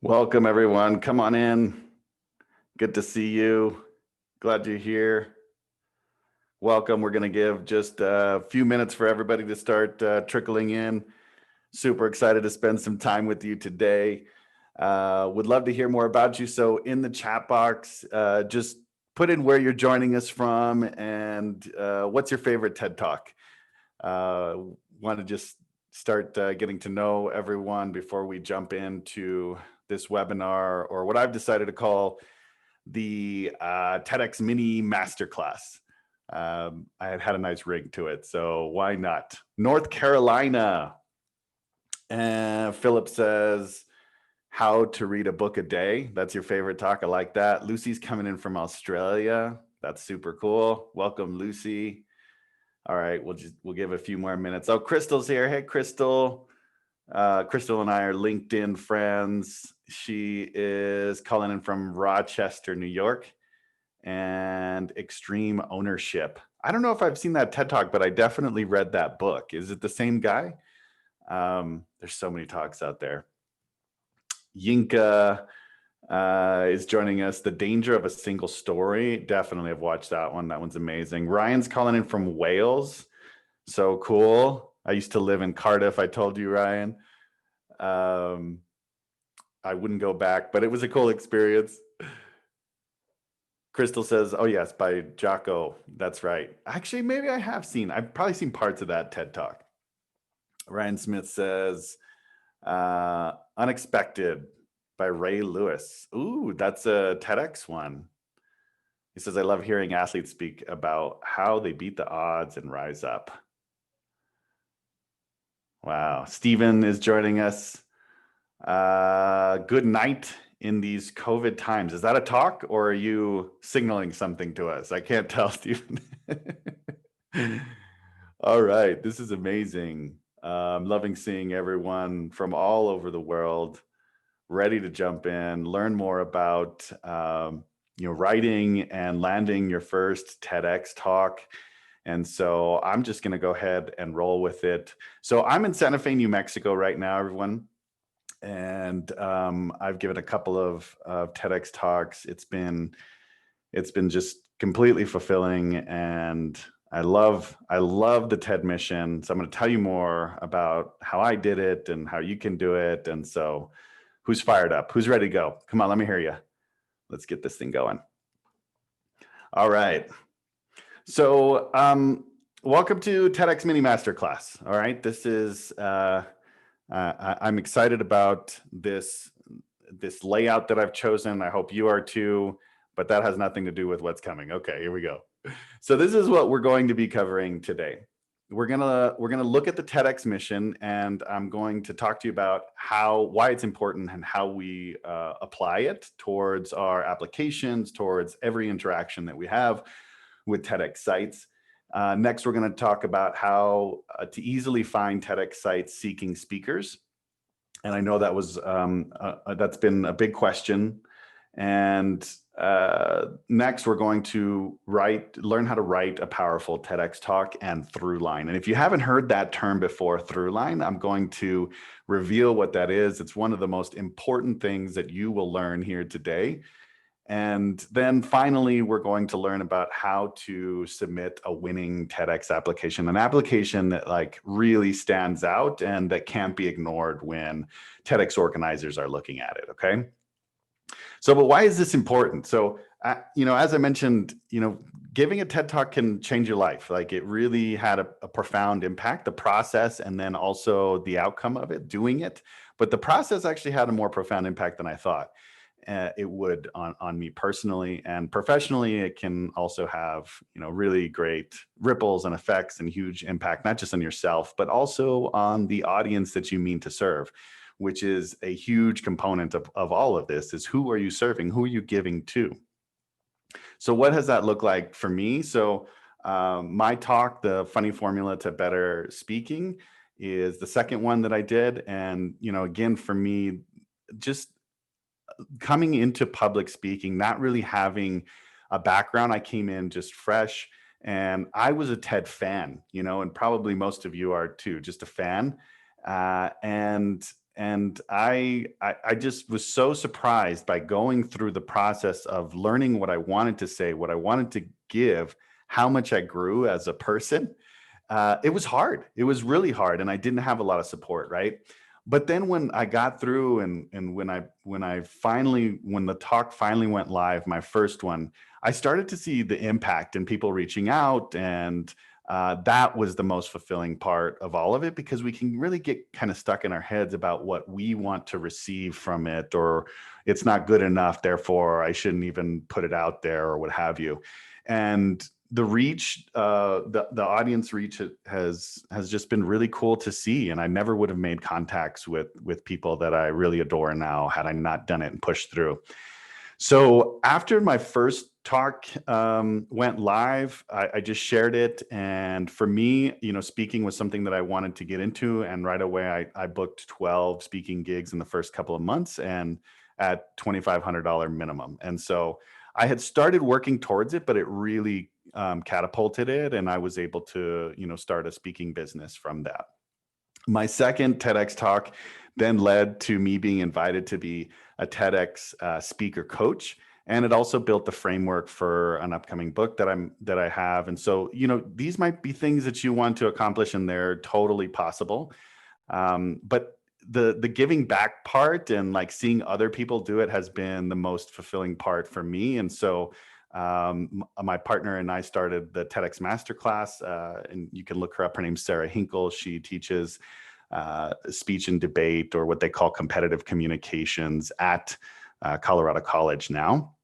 Welcome, everyone. Come on in. Good to see you. Glad you're here. Welcome. We're going to give just a few minutes for everybody to start trickling in. Super excited to spend some time with you today. Would love to hear more about you. So in the chat box, just put in where you're joining us from and what's your favorite TED Talk. Want to just start getting to know everyone before we jump into this webinar, or what I've decided to call the TEDx mini masterclass. I had a nice ring to it, so why not? North Carolina. And Philip says, how to read a book a day. That's your favorite talk. I like that. Lucy's coming in from Australia. That's super cool. Welcome, Lucy. All right, we'll give a few more minutes. Oh, Crystal's here. Hey, Crystal. Crystal and I are LinkedIn friends. She is calling in from Rochester, New York, and Extreme Ownership. I don't know if I've seen that TED Talk, but I definitely read that book. Is it the same guy? There's so many talks out there. Yinka is joining us. The Danger of a Single Story. Definitely have watched that one. That one's amazing. Ryan's calling in from Wales. So cool. I used to live in Cardiff. I told you, Ryan. I wouldn't go back, but it was a cool experience. Crystal says, oh yes, by Jocko. That's right. Actually, maybe I've probably seen parts of that TED Talk. Ryan Smith says, Unexpected by Ray Lewis. Ooh, that's a TEDx one. He says, I love hearing athletes speak about how they beat the odds and rise up. Wow. Stephen is joining us. Good night in these COVID times. Is that a talk, or are you signaling something to us? I can't tell, Stephen. All right. This is amazing. I'm loving seeing everyone from all over the world ready to jump in, learn more about writing and landing your first TEDx talk. And so I'm just going to go ahead and roll with it. So I'm in Santa Fe, New Mexico right now, everyone. And I've given a couple of TEDx talks. It's been just completely fulfilling, and I love the TED mission. So I'm going to tell you more about how I did it and how you can do it. And so who's fired up? Who's ready to go? Come on, let me hear you. Let's get this thing going. All right. So welcome to TEDx Mini Masterclass. All right. This is, I'm excited about this layout that I've chosen. I hope you are too, but that has nothing to do with what's coming. Okay, here we go. So this is what we're going to be covering today. We're gonna look at the TEDx mission, and I'm going to talk to you about why it's important and how we apply it towards our applications, towards every interaction that we have with TEDx sites. Next, we're going to talk about how to easily find TEDx sites seeking speakers, and I know that was that's been a big question. And next, we're going to learn how to write a powerful TEDx talk and through line. And if you haven't heard that term before, through line, I'm going to reveal what that is. It's one of the most important things that you will learn here today. And then finally, we're going to learn about how to submit a winning TEDx application, an application that really stands out and that can't be ignored when TEDx organizers are looking at it, okay? So, but why is this important? So, as I mentioned, giving a TED Talk can change your life. It really had a profound impact, the process, and then also the outcome of it, doing it. But the process actually had a more profound impact than I thought it would on me personally, and professionally. It can also have, really great ripples and effects and huge impact, not just on yourself, but also on the audience that you mean to serve, which is a huge component of all of this, is who are you serving? Who are you giving to? So what does that look like for me? So my talk, The Funny Formula to Better Speaking, is the second one that I did. And, again, for me, just coming into public speaking, not really having a background, I came in just fresh, and I was a TED fan, and probably most of you are too, just a fan. And And I just was so surprised by going through the process of learning what I wanted to say, what I wanted to give, how much I grew as a person. It was hard. It was really hard, and I didn't have a lot of support, right? But then when I got through, and when the talk finally went live, my first one, I started to see the impact and people reaching out, and that was the most fulfilling part of all of it, because we can really get kind of stuck in our heads about what we want to receive from it, or it's not good enough, therefore I shouldn't even put it out there, or what have you. And the reach, the audience reach has just been really cool to see. And I never would have made contacts with people that I really adore now had I not done it and pushed through. So after my first talk went live, I just shared it. And for me, speaking was something that I wanted to get into. And right away, I booked 12 speaking gigs in the first couple of months, and at $2,500 minimum. And so I had started working towards it, but it really catapulted it. And I was able to, start a speaking business from that. My second TEDx talk then led to me being invited to be a TEDx speaker coach. And it also built the framework for an upcoming book that I have. And so, these might be things that you want to accomplish, and they're totally possible. But the giving back part and like seeing other people do it has been the most fulfilling part for me. And so my partner and I started the TEDx Masterclass, and you can look her up. Her name's Sarah Hinkle. She teaches speech and debate, or what they call competitive communications, at Colorado College now.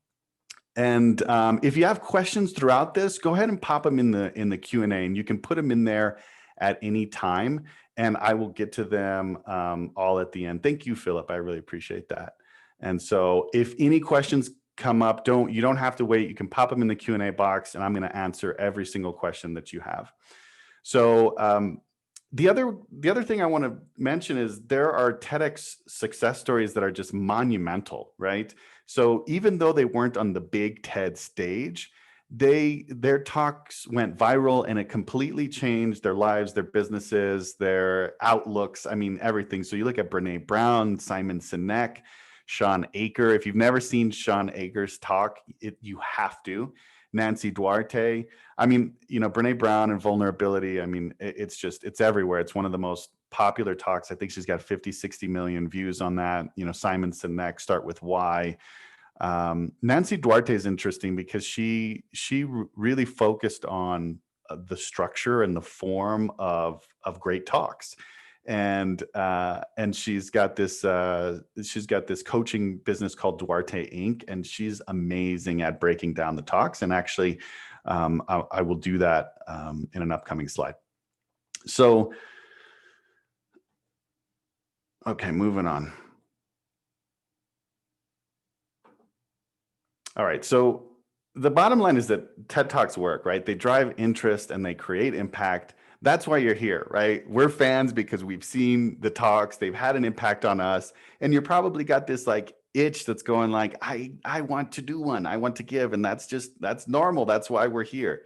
And if you have questions throughout this, go ahead and pop them in the Q&A, and you can put them in there at any time, and I will get to them all at the end. Thank you, Philip. I really appreciate that. And so if any questions come up, you don't have to wait. You can pop them in the Q&A box, and I'm going to answer every single question that you have. So the other thing I want to mention is there are TEDx success stories that are just monumental, right? So even though they weren't on the big TED stage, their talks went viral, and it completely changed their lives, their businesses, their outlooks. I mean, everything. So you look at Brene Brown, Simon Sinek, Sean Aker. If you've never seen Sean Aker's talk, you have to. Nancy Duarte. I mean, Brene Brown and vulnerability. I mean, it's everywhere. It's one of the most popular talks. I think she's got 50, 60 million views on that. Simon Sinek, Start With Why. Nancy Duarte is interesting because she really focused on the structure and the form of great talks. And she's got this coaching business called Duarte Inc. And she's amazing at breaking down the talks. And actually, I will do that in an upcoming slide. So, okay, moving on. All right. So the bottom line is that TED Talks work, right? They drive interest and they create impact. That's why you're here, right? We're fans because we've seen the talks, they've had an impact on us. And you're probably got this like itch that's going like, I want to do one, I want to give. And that's normal. That's why we're here.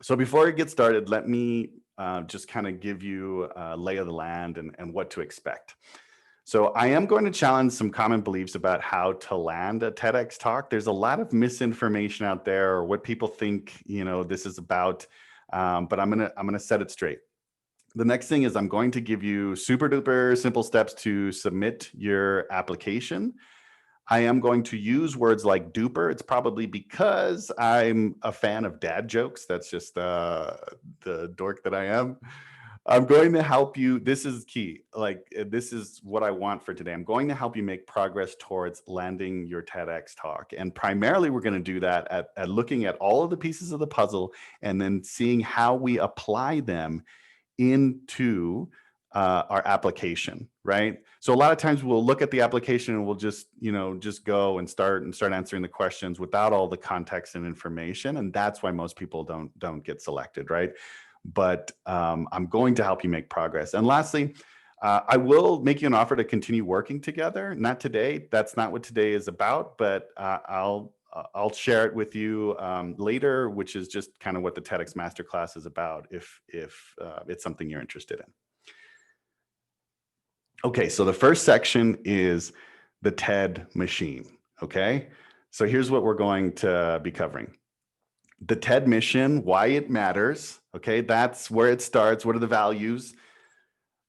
So before we get started, let me just kind of give you a lay of the land and what to expect. So I am going to challenge some common beliefs about how to land a TEDx talk. There's a lot of misinformation out there, or what people think, this is about. But I'm gonna set it straight. The next thing is I'm going to give you super duper simple steps to submit your application. I am going to use words like duper. It's probably because I'm a fan of dad jokes. That's just the dork that I am. I'm going to help you. This is key. Like, this is what I want for today. I'm going to help you make progress towards landing your TEDx talk. And primarily, we're going to do that at looking at all of the pieces of the puzzle and then seeing how we apply them into our application, right? So a lot of times we'll look at the application and we'll just go and start answering the questions without all the context and information. And that's why most people don't get selected, right? But I'm going to help you make progress. And lastly, I will make you an offer to continue working together. Not today. That's not what today is about, but I'll share it with you later, which is just kind of what the TEDx Masterclass is about if it's something you're interested in. Okay, so the first section is the TED machine. Okay, so here's what we're going to be covering: the TED mission, why it matters. Okay, that's where it starts. What are the values?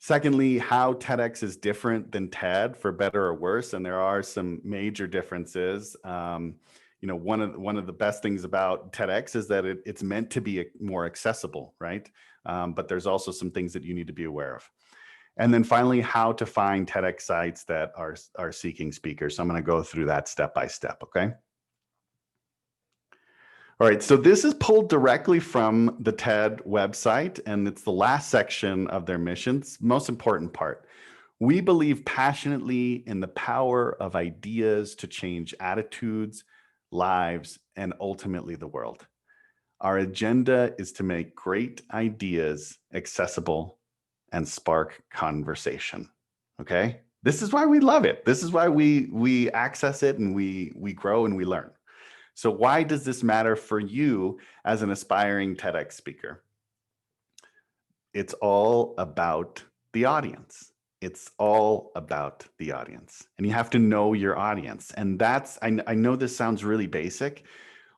Secondly, how TEDx is different than TED, for better or worse, and there are some major differences. One of the best things about TEDx is that it's meant to be more accessible, right? But there's also some things that you need to be aware of. And then finally, how to find TEDx sites that are seeking speakers. So I'm going to go through that step by step. Okay. All right, so this is pulled directly from the TED website, and it's the last section of their missions, most important part. We believe passionately in the power of ideas to change attitudes, lives, and ultimately the world. Our agenda is to make great ideas accessible and spark conversation. Okay? This is why we love it. This is why we access it, and we grow and we learn. So why does this matter for you as an aspiring TEDx speaker? It's all about the audience. It's all about the audience. And you have to know your audience. And I know this sounds really basic,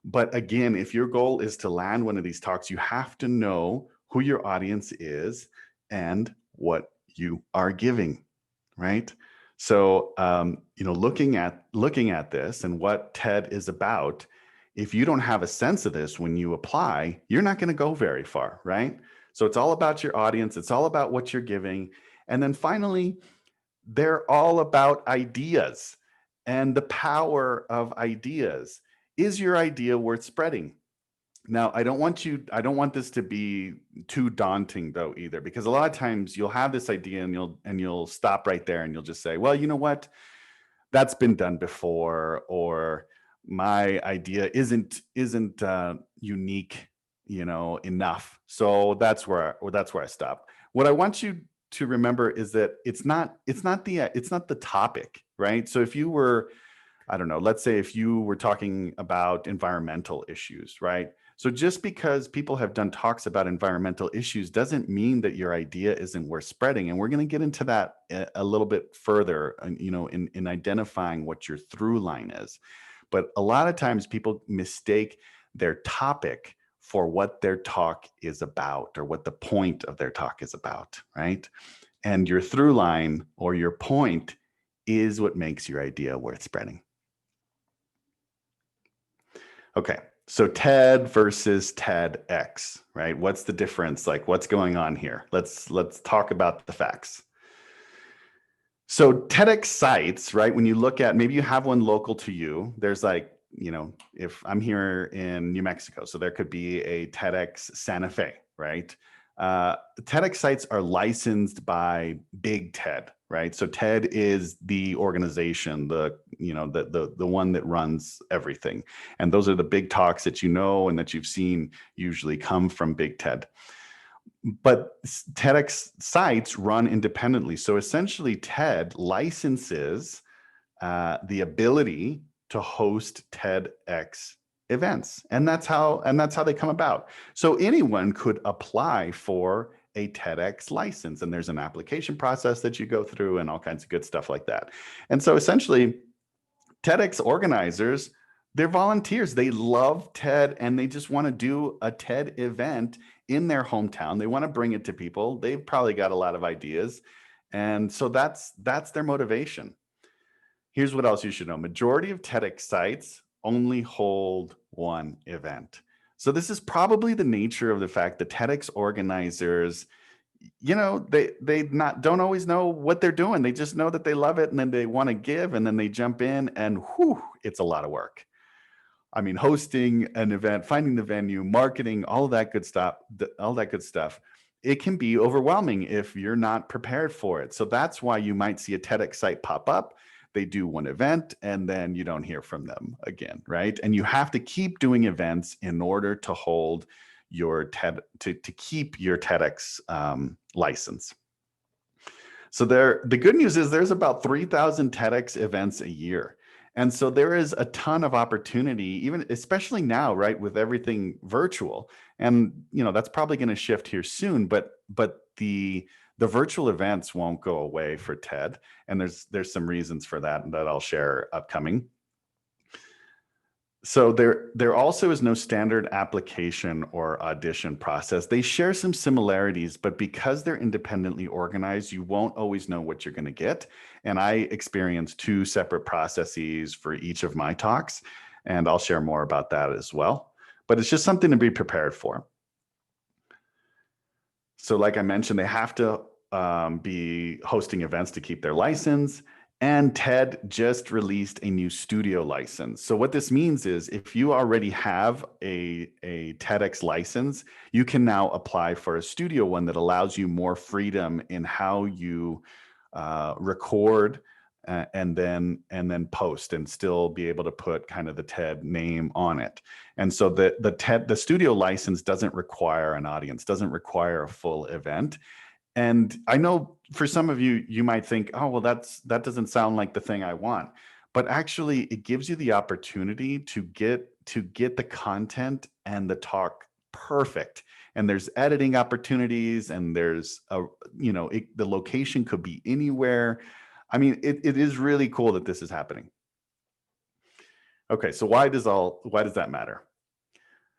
but again, if your goal is to land one of these talks, you have to know who your audience is and what you are giving, right? So, looking at this and what TED is about, if you don't have a sense of this when you apply, you're not going to go very far, right? So it's all about your audience. It's all about what you're giving. And then finally, they're all about ideas and the power of ideas. Is your idea worth spreading? Now, I don't want this to be too daunting though either, because a lot of times you'll have this idea and you'll stop right there and you'll just say, well, you know what? That's been done before, or my idea isn't unique, enough. So that's where I stop. What I want you to remember is that it's not the topic, right? So if you were, I don't know, let's say if you were talking about environmental issues, right? So just because people have done talks about environmental issues doesn't mean that your idea isn't worth spreading. And we're going to get into that a little bit further, in identifying what your through line is. But a lot of times people mistake their topic for what their talk is about, or what the point of their talk is about, right? And your through line or your point is what makes your idea worth spreading. Okay, so TED versus TEDx, right? What's the difference? Like, what's going on here? Let's talk about the facts. So TEDx sites, right? When you look at, maybe you have one local to you. There's like, if I'm here in New Mexico, so there could be a TEDx Santa Fe, right? TEDx sites are licensed by Big TED, right? So TED is the organization, the one that runs everything, and those are the big talks that and that you've seen usually come from Big TED. But TEDx sites run independently, so essentially TED licenses the ability to host TEDx events, and that's how they come about. So anyone could apply for a TEDx license, and there's an application process that you go through and all kinds of good stuff like that. And so essentially, TEDx organizers, they're volunteers. They love TED and they just want to do a TED event in their hometown. They want to bring it to people. They've probably got a lot of ideas, and so that's their motivation. Here's what else you should know. Majority of TEDx sites only hold one event. So this is probably the nature of the fact that TEDx organizers, they not don't always know what they're doing. They just know that they love it and then they want to give, and then they jump in, and whew, it's a lot of work. I mean, hosting an event, finding the venue, marketing, all of that good stuff, it can be overwhelming if you're not prepared for it. So that's why you might see a TEDx site pop up. They do one event and then you don't hear from them again, right? And you have to keep doing events in order to hold your to keep your TEDx license. So the good news is there's about 3,000 TEDx events a year. And so there is a ton of opportunity, even especially now, right, with everything virtual. And that's probably going to shift here soon, but the the virtual events won't go away for TED, and there's some reasons for that I'll share upcoming. So there also is no standard application or audition process. They share some similarities, but because they're independently organized, you won't always know what you're going to get. And I experienced 2 separate processes for each of my talks, and I'll share more about that as well. But it's just something to be prepared for. So like I mentioned, they have to be hosting events to keep their license. And TED just released a new studio license. So what this means is if you already have a TEDx license, you can now apply for a studio one that allows you more freedom in how you record and then post and still be able to put kind of the TED name on it. And so the studio license doesn't require an audience, doesn't require a full event. And I know for some of you, you might think, oh, well, that doesn't sound like the thing I want. But actually, it gives you the opportunity to get the content and the talk perfect. And there's editing opportunities, and there's the location could be anywhere. I mean, it is really cool that this is happening. Okay, so why does that matter?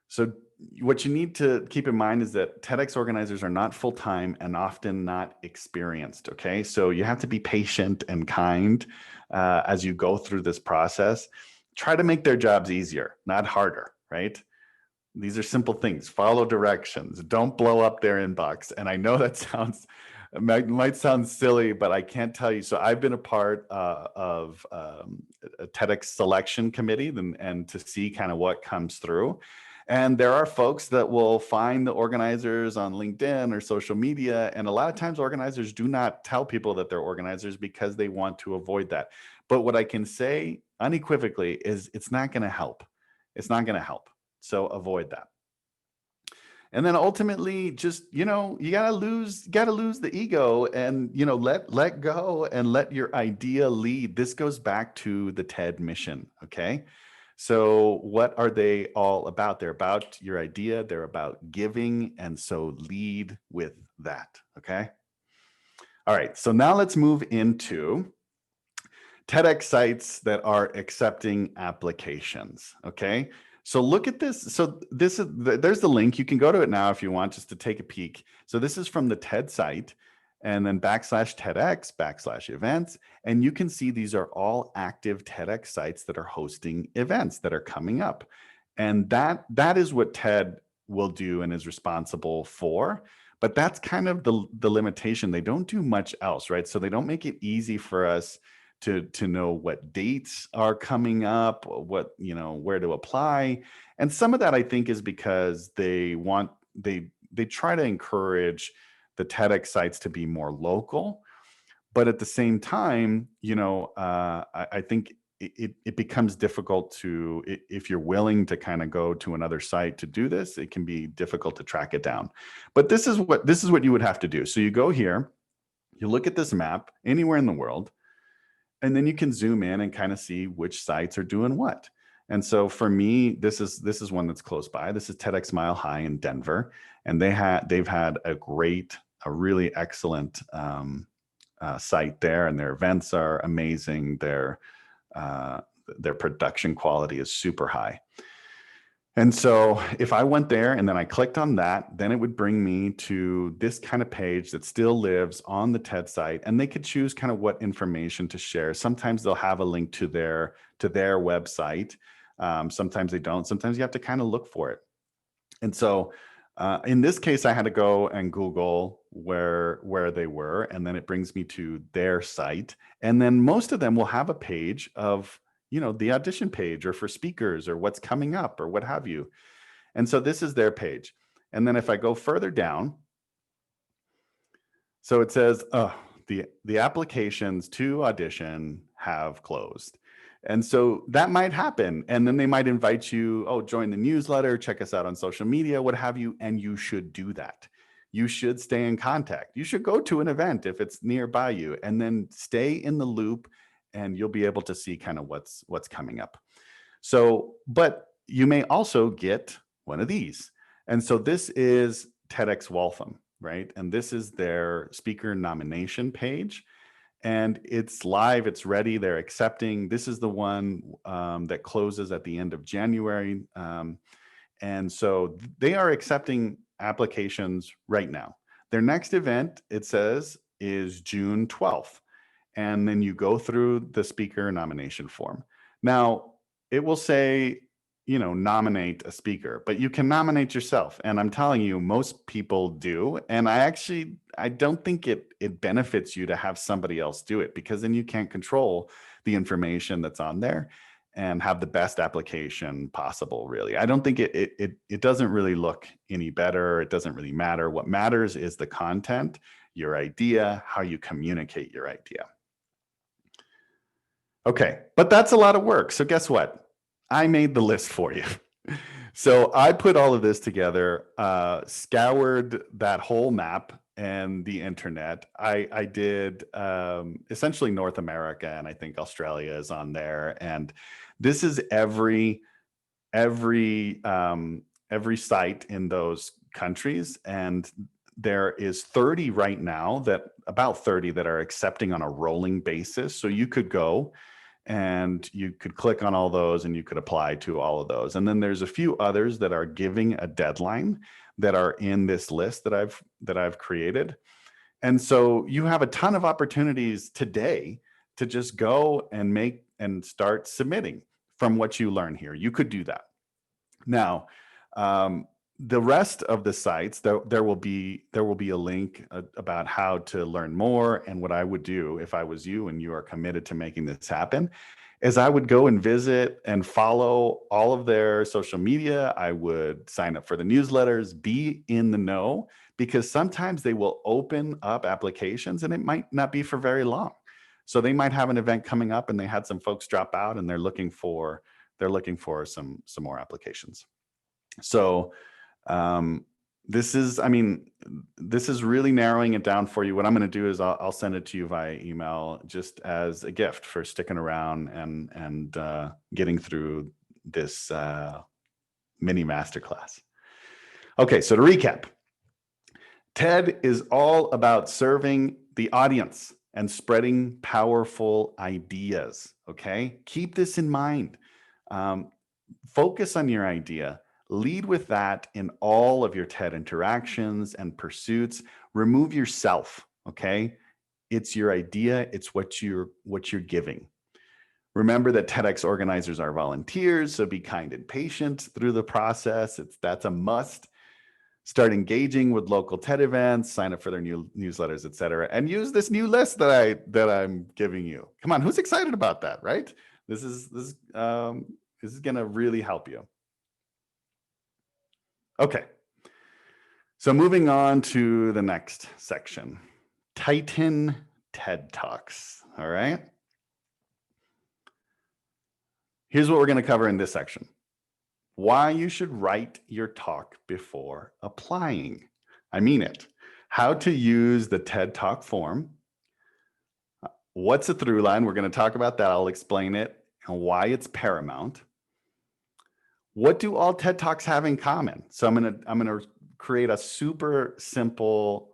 So what you need to keep in mind is that TEDx organizers are not full-time and often not experienced, okay? So you have to be patient and kind as you go through this process. Try to make their jobs easier, not harder, right? These are simple things. Follow directions. Don't blow up their inbox. And I know that might sound silly, but I can't tell you. So I've been a part of a TEDx selection committee and to see kind of what comes through. And there are folks that will find the organizers on LinkedIn or social media. And a lot of times organizers do not tell people that they're organizers because they want to avoid that. But what I can say unequivocally is it's not going to help. It's not going to help. So avoid that. And then ultimately just, you gotta lose the ego and, let go and let your idea lead. This goes back to the TED mission. Okay. So what are they all about? They're about your idea. They're about giving. And so lead with that. Okay. All right. So now let's move into TEDx sites that are accepting applications. Okay. So look at this. So there's the link. You can go to it now if you want, just to take a peek. So this is from the TED site, and then /TEDx/events. And you can see these are all active TEDx sites that are hosting events that are coming up. And that is what TED will do and is responsible for. But that's kind of the limitation. They don't do much else, right? So they don't make it easy for us to know what dates are coming up, what, where to apply. And some of that I think is because they try to encourage the TEDx sites to be more local. But at the same time, I think it becomes difficult if you're willing to kind of go to another site to do this, it can be difficult to track it down. But this is what you would have to do. So you go here, you look at this map anywhere in the world, and then you can zoom in and kind of see which sites are doing what. And so for me, this is one that's close by. This is TEDx Mile High in Denver, and they've had a really excellent site there, and their events are amazing. Their production quality is super high. And so if I went there and then I clicked on that, then it would bring me to this kind of page that still lives on the TED site, and they could choose kind of what information to share. Sometimes they'll have a link to their website. Sometimes they don't. Sometimes you have to kind of look for it. And so in this case, I had to go and Google where they were, and then it brings me to their site. And then most of them will have a page of the audition page, or for speakers, or what's coming up, or what have you. And so this is their page. And then if I go further down, so it says, the applications to audition have closed. And so that might happen. And then they might invite you, join the newsletter, check us out on social media, what have you. And you should do that. You should stay in contact. You should go to an event if it's nearby you, and then stay in the loop, and you'll be able to see kind of what's coming up. So, but you may also get one of these. And so this is TEDx Waltham. right? And this is their speaker nomination page. And it's live, it's ready, they're accepting. This is the one that closes at the end of January. And so they are accepting applications right now. Their next event, it says, is June 12th. And then you go through the speaker nomination form. Now, it will say, nominate a speaker, but you can nominate yourself. And I'm telling you, most people do. And I don't think it benefits you to have somebody else do it, because then you can't control the information that's on there and have the best application possible, really. I don't think it doesn't really look any better. It doesn't really matter. What matters is the content, your idea, how you communicate your idea. Okay, but that's a lot of work. So guess what? I made the list for you. So I put all of this together, scoured that whole map and the internet. I did essentially North America, and I think Australia is on there. And this is every site in those countries. And there is 30 right now, about 30 that are accepting on a rolling basis. So you could go and you could click on all those and you could apply to all of those. And then there's a few others that are giving a deadline that are in this list that I've created. And so you have a ton of opportunities today to just go and make and start submitting from what you learn here. You could do that. Now, the rest of the sites, there will be a link about how to learn more. And what I would do if I was you and you are committed to making this happen is I would go and visit and follow all of their social media. I would sign up for the newsletters, be in the know, because sometimes they will open up applications and it might not be for very long. So they might have an event coming up and they had some folks drop out and they're looking for some more applications. So this is really narrowing it down for you. What I'm going to do is I'll send it to you via email just as a gift for sticking around and getting through this mini masterclass. Okay, so to recap, TED is all about serving the audience and spreading powerful ideas. Okay, keep this in mind. Focus on your idea. Lead with that in all of your TED interactions and pursuits. Remove yourself, okay? It's your idea, it's what you're giving. Remember that TEDx organizers are volunteers, so be kind and patient through the process. That's a must. Start engaging with local TED events, sign up for their new newsletters, etc., and use this new list that I'm giving you. Come on, who's excited about that, right? This is going to really help you. Okay, so moving on to the next section, Titan TED Talks, all right? Here's what we're gonna cover in this section. Why you should write your talk before applying. I mean it. How to use the TED Talk form. What's a through line? We're gonna talk about that. I'll explain it and why it's paramount. What do all TED Talks have in common? So I'm gonna create a super simple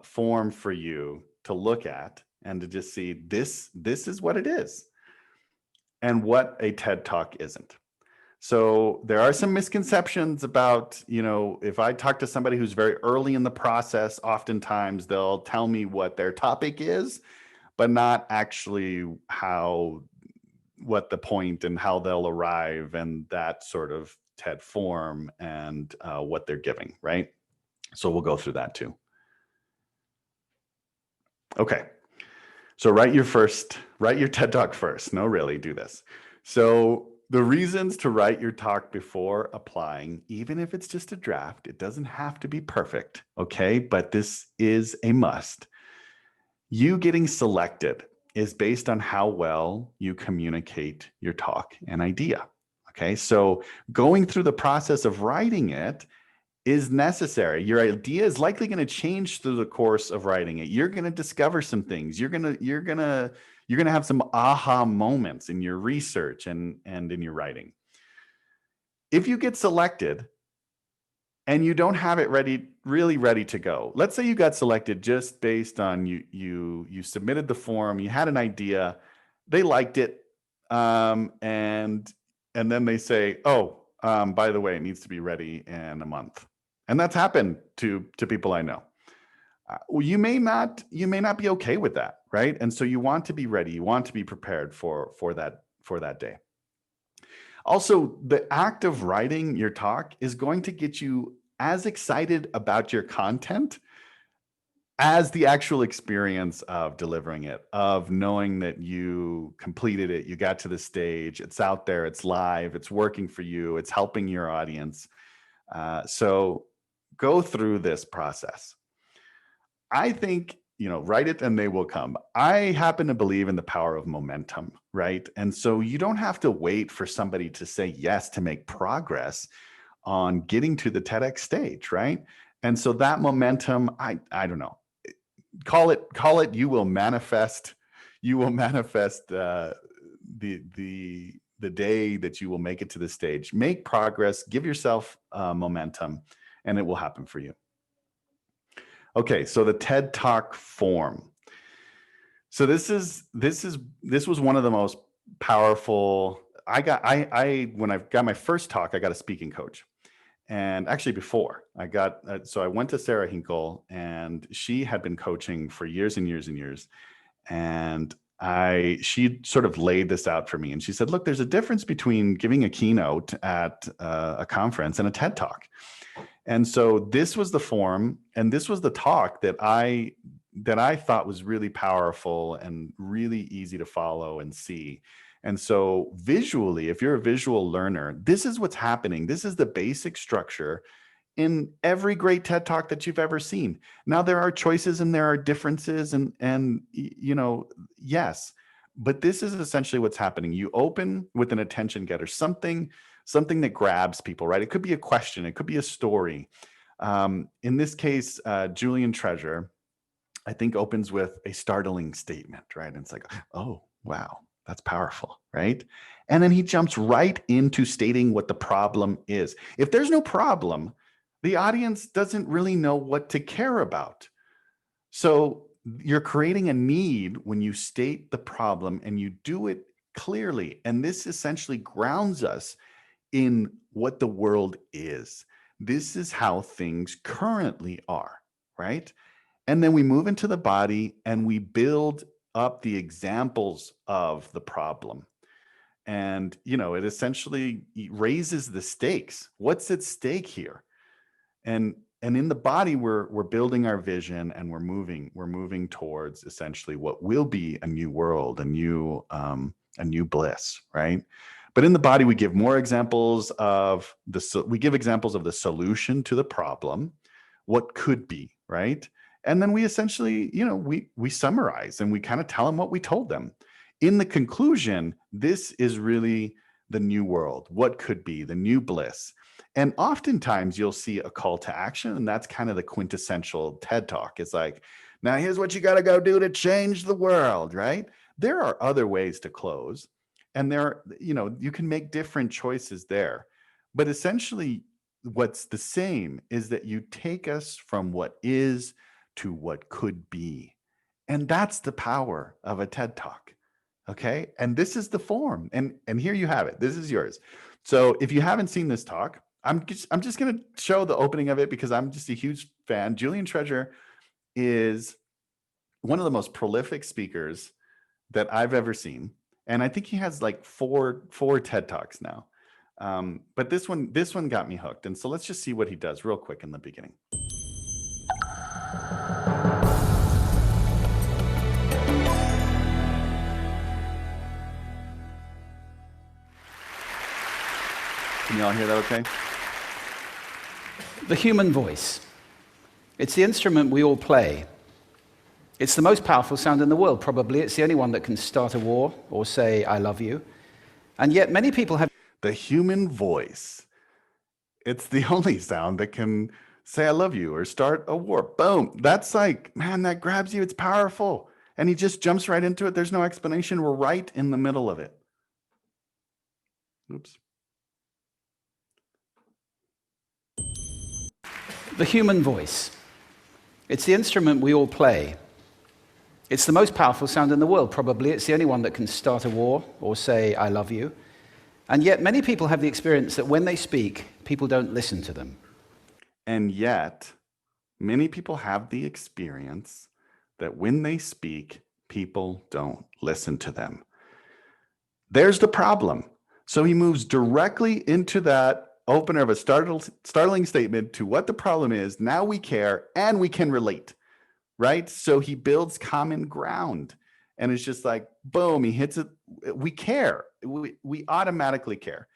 form for you to look at and to just see this is what it is and what a TED Talk isn't. So there are some misconceptions about, if I talk to somebody who's very early in the process, oftentimes they'll tell me what their topic is, but not actually what the point and how they'll arrive and that sort of TED form and what they're giving, right? So we'll go through that too. Okay, so write your TED Talk first. No, really, do this. So the reasons to write your talk before applying, even if it's just a draft, it doesn't have to be perfect, okay? But this is a must. You getting selected is based on how well you communicate your talk and idea, okay? So going through the process of writing it is necessary. Your idea is likely going to change through the course of writing it. You're going to discover some things. You're going to have some aha moments in your research and in your writing. If you get selected, and you don't have it really ready to go. Let's say you got selected just based on you submitted the form, you had an idea, they liked it, and then they say, oh, by the way, it needs to be ready in a month. And that's happened to people I know. Well, you may not be okay with that, right? And so you want to be ready, you want to be prepared for that day. Also, the act of writing your talk is going to get you as excited about your content as the actual experience of delivering it, of knowing that you completed it, you got to the stage, it's out there, it's live, it's working for you, it's helping your audience. So go through this process. I think, write it and they will come. I happen to believe in the power of momentum, right? And so you don't have to wait for somebody to say yes to make progress on getting to the TEDx stage, right? And so that momentum, I don't know, call it, you will manifest the day that you will make it to the stage. Make progress, give yourself momentum, and it will happen for you. Okay, so the TED Talk form. So this was one of the most powerful. When I got my first talk, I got a speaking coach. And actually before I got, so I went to Sarah Hinkle, and she had been coaching for years and years and years. And she sort of laid this out for me. And she said, look, there's a difference between giving a keynote at a conference and a TED Talk. And so this was the form, and this was the talk that I thought was really powerful and really easy to follow and see. And so visually, if you're a visual learner, this is what's happening. This is the basic structure in every great TED Talk that you've ever seen. Now, there are choices and there are differences, and yes, but this is essentially what's happening. You open with an attention getter, something that grabs people, right? It could be a question, it could be a story. In this case, Julian Treasure, I think, opens with a startling statement, right? And it's like, oh, wow, that's powerful, right? And then he jumps right into stating what the problem is. If there's no problem, the audience doesn't really know what to care about. So you're creating a need when you state the problem and you do it clearly. And this essentially grounds us in what the world is. This is how things currently are, right? And then we move into the body and we build up the examples of the problem. And, it essentially raises the stakes. What's at stake here? And in the body, we're building our vision, and we're moving towards essentially what will be a new world, a new bliss, right? But in the body, we give more examples of the solution to the problem, what could be, right? And then we essentially, we summarize and we kind of tell them what we told them. In the conclusion, this is really the new world, what could be, the new bliss. And oftentimes you'll see a call to action, and that's kind of the quintessential TED Talk. It's like, now here's what you got to go do to change the world, right? There are other ways to close, and you can make different choices there. But essentially, what's the same is that you take us from what is to what could be. And that's the power of a TED Talk. Okay. And this is the form. And here you have it. This is yours. So if you haven't seen this talk, I'm just going to show the opening of it because I'm just a huge fan. Julian Treasure is one of the most prolific speakers that I've ever seen. And I think he has like four TED Talks now. But this one got me hooked. And so let's just see what he does real quick in the beginning. Can you all hear that okay? The human voice. It's the instrument we all play. It's the most powerful sound in the world, probably. It's the only one that can start a war or say, I love you. And yet many people have... The human voice. It's the only sound that can say, I love you, or start a war. Boom. That's like, man, that grabs you. It's powerful. And he just jumps right into it. There's no explanation. We're right in the middle of it. Oops. The human voice. It's the instrument we all play. It's the most powerful sound in the world, probably. It's the only one that can start a war or say, I love you. And yet many people have the experience that when they speak, people don't listen to them. And yet, many people have the experience that when they speak, people don't listen to them. There's the problem. So he moves directly into that opener of a startling statement to what the problem is. Now we care and we can relate, right? So he builds common ground and it's just like, boom, he hits it. We care. We automatically care.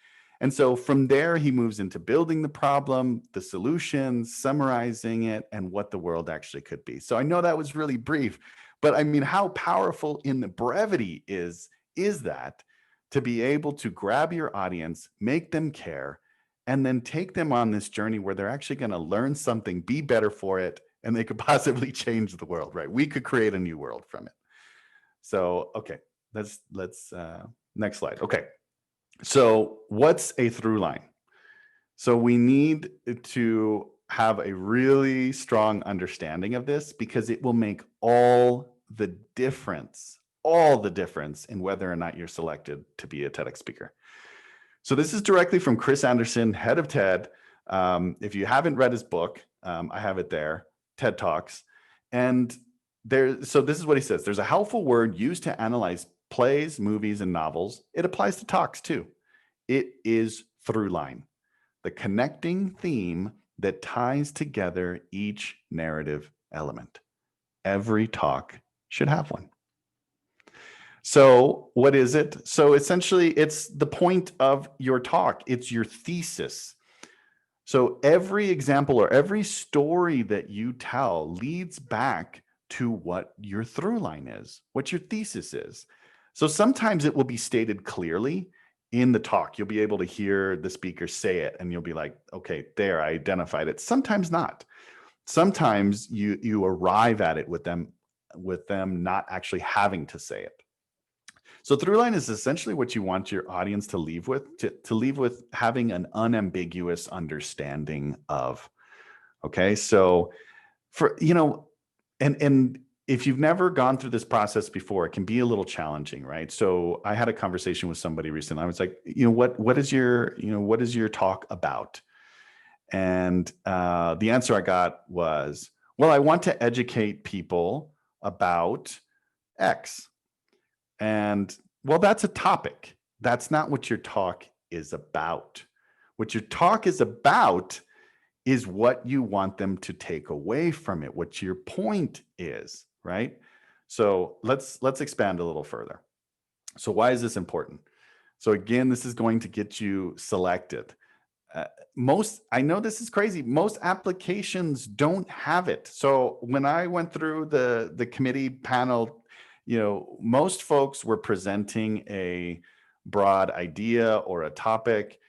And so from there, he moves into building the problem, the solutions, summarizing it, and what the world actually could be. So I know that was really brief, but I mean, how powerful in the brevity is that to be able to grab your audience, make them care, and then take them on this journey where they're actually going to learn something, be better for it, and they could possibly change the world, right? We could create a new world from it. So, okay, let's next slide. Okay. So what's a through line? So we need to have a really strong understanding of this because it will make all the difference in whether or not you're selected to be a TEDx speaker. So this is directly from Chris Anderson, head of TED. If you haven't read his book, I have it there, TED Talks. And so this is what he says. There's a helpful word used to analyze plays, movies, and novels. It applies to talks too. It is through line, the connecting theme that ties together each narrative element. Every talk should have one. So what is it? So essentially, it's the point of your talk. It's your thesis. So every example or every story that you tell leads back to what your through line is, what your thesis is. So sometimes it will be stated clearly in the talk. You'll be able to hear the speaker say it and you'll be like, okay, there, I identified it. Sometimes not. Sometimes you arrive at it with them not actually having to say it. So through line is essentially what you want your audience to leave with, to leave with having an unambiguous understanding of. Okay, so for, and if you've never gone through this process before, it can be a little challenging, right? So I had a conversation with somebody recently. I was like, what is your talk about? And the answer I got was, well, I want to educate people about X. And well, that's a topic. That's not what your talk is about. What your talk is about is what you want them to take away from it, what your point is, right? So let's expand a little further. So why is this important? So again, this is going to get you selected. I know this is crazy. Most applications don't have it. So when I went through the committee panel, most folks were presenting a broad idea or a topic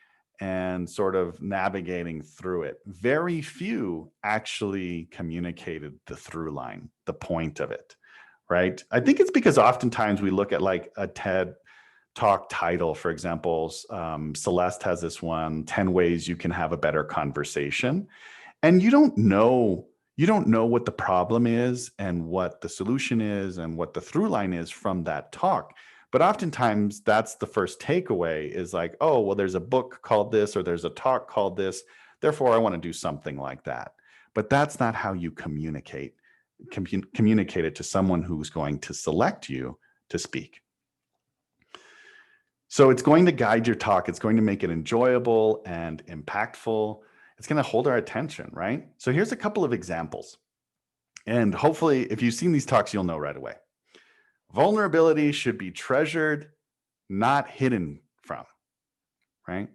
and sort of navigating through it. Very few actually communicated the through line, the point of it, right? I think it's because oftentimes we look at like a TED Talk title, for example, Celeste has this one, 10 ways you can have a better conversation. And you don't know what the problem is and what the solution is and what the through line is from that talk. But oftentimes that's the first takeaway is like, oh, well, there's a book called this or there's a talk called this. Therefore, I want to do something like that. But that's not how you communicate it to someone who's going to select you to speak. So it's going to guide your talk. It's going to make it enjoyable and impactful. It's going to hold our attention, right? So here's a couple of examples. And hopefully, if you've seen these talks, you'll know right away. Vulnerability should be treasured, not hidden from, right?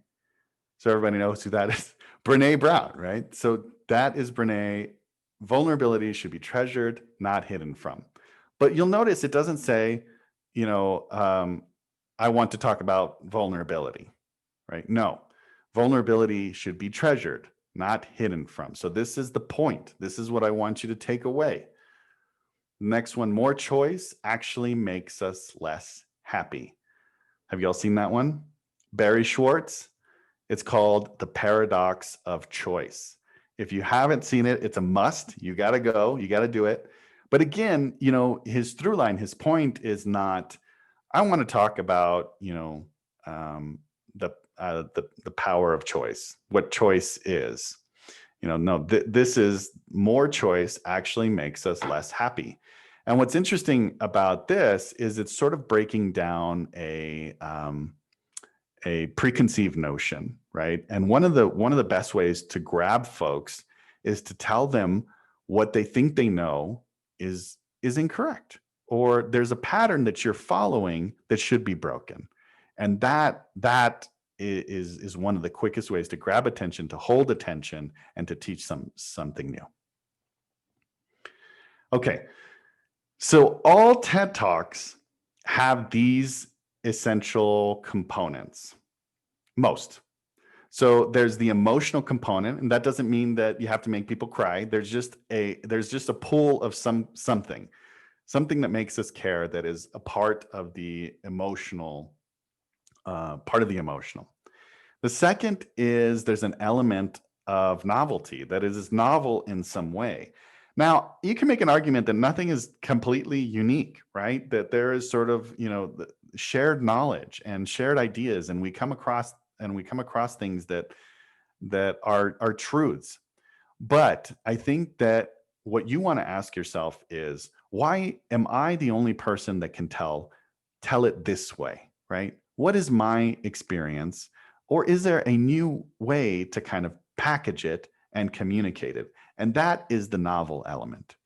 So everybody knows who that is. Brene Brown, right? So that is Brene. Vulnerability should be treasured, not hidden from. But you'll notice it doesn't say, I want to talk about vulnerability, right? No, vulnerability should be treasured, not hidden from. So this is the point. This is what I want you to take away. Next one, more choice actually makes us less happy. Have y'all seen that one? Barry Schwartz. It's called The Paradox of Choice. If you haven't seen it, it's a must. You got to go, you got to do it. But again, his through line, his point is not, I want to talk about, um, the power of choice, what choice is. No, this is more choice actually makes us less happy. And what's interesting about this is it's sort of breaking down a preconceived notion, right? And one of the best ways to grab folks is to tell them what they think they know is incorrect, or there's a pattern that you're following that should be broken. And that is one of the quickest ways to grab attention, to hold attention, and to teach something new. Okay, so all TED Talks have these essential components. Most. So there's the emotional component, and that doesn't mean that you have to make people cry. There's just a pool of something that makes us care, that is a part of the emotional The second is there's an element of novelty, that is novel in some way. Now, you can make an argument that nothing is completely unique, right? That there is sort of, shared knowledge and shared ideas, and we come across things that are truths. But I think that what you want to ask yourself is, why am I the only person that can tell it this way, right? What is my experience? Or is there a new way to kind of package it and communicate it? And that is the novel element.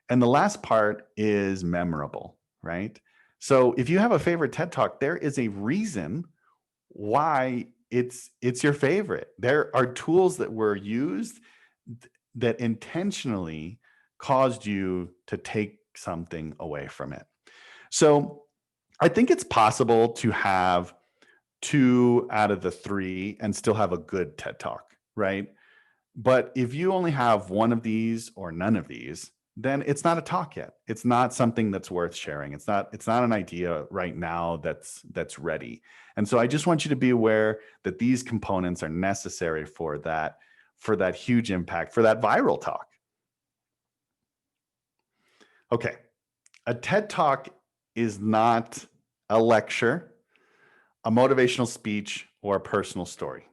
And the last part is memorable, right? So if you have a favorite TED Talk, there is a reason why it's your favorite. There are tools that were used that intentionally caused you to take something away from it. So I think it's possible to have 2 out of the 3 and still have a good TED Talk, right? But if you only have one of these or none of these, then it's not a talk yet. It's not something that's worth sharing. It's not an idea right now that's ready. And so I just want you to be aware that these components are necessary for that huge impact, for that viral talk. Okay. A TED Talk is not a lecture, a motivational speech, or a personal story.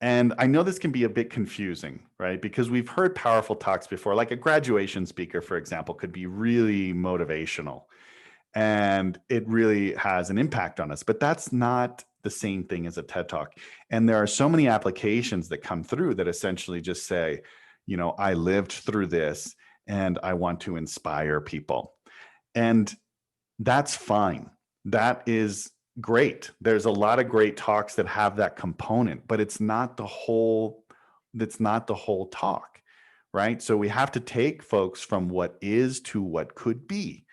And I know this can be a bit confusing, right? Because we've heard powerful talks before, like a graduation speaker, for example, could be really motivational and it really has an impact on us. But that's not the same thing as a TED Talk. And there are so many applications that come through that essentially just say, I lived through this and I want to inspire people. And that's fine. That is great. There's a lot of great talks that have that component, but it's not the whole talk, right? So we have to take folks from what is to what could be.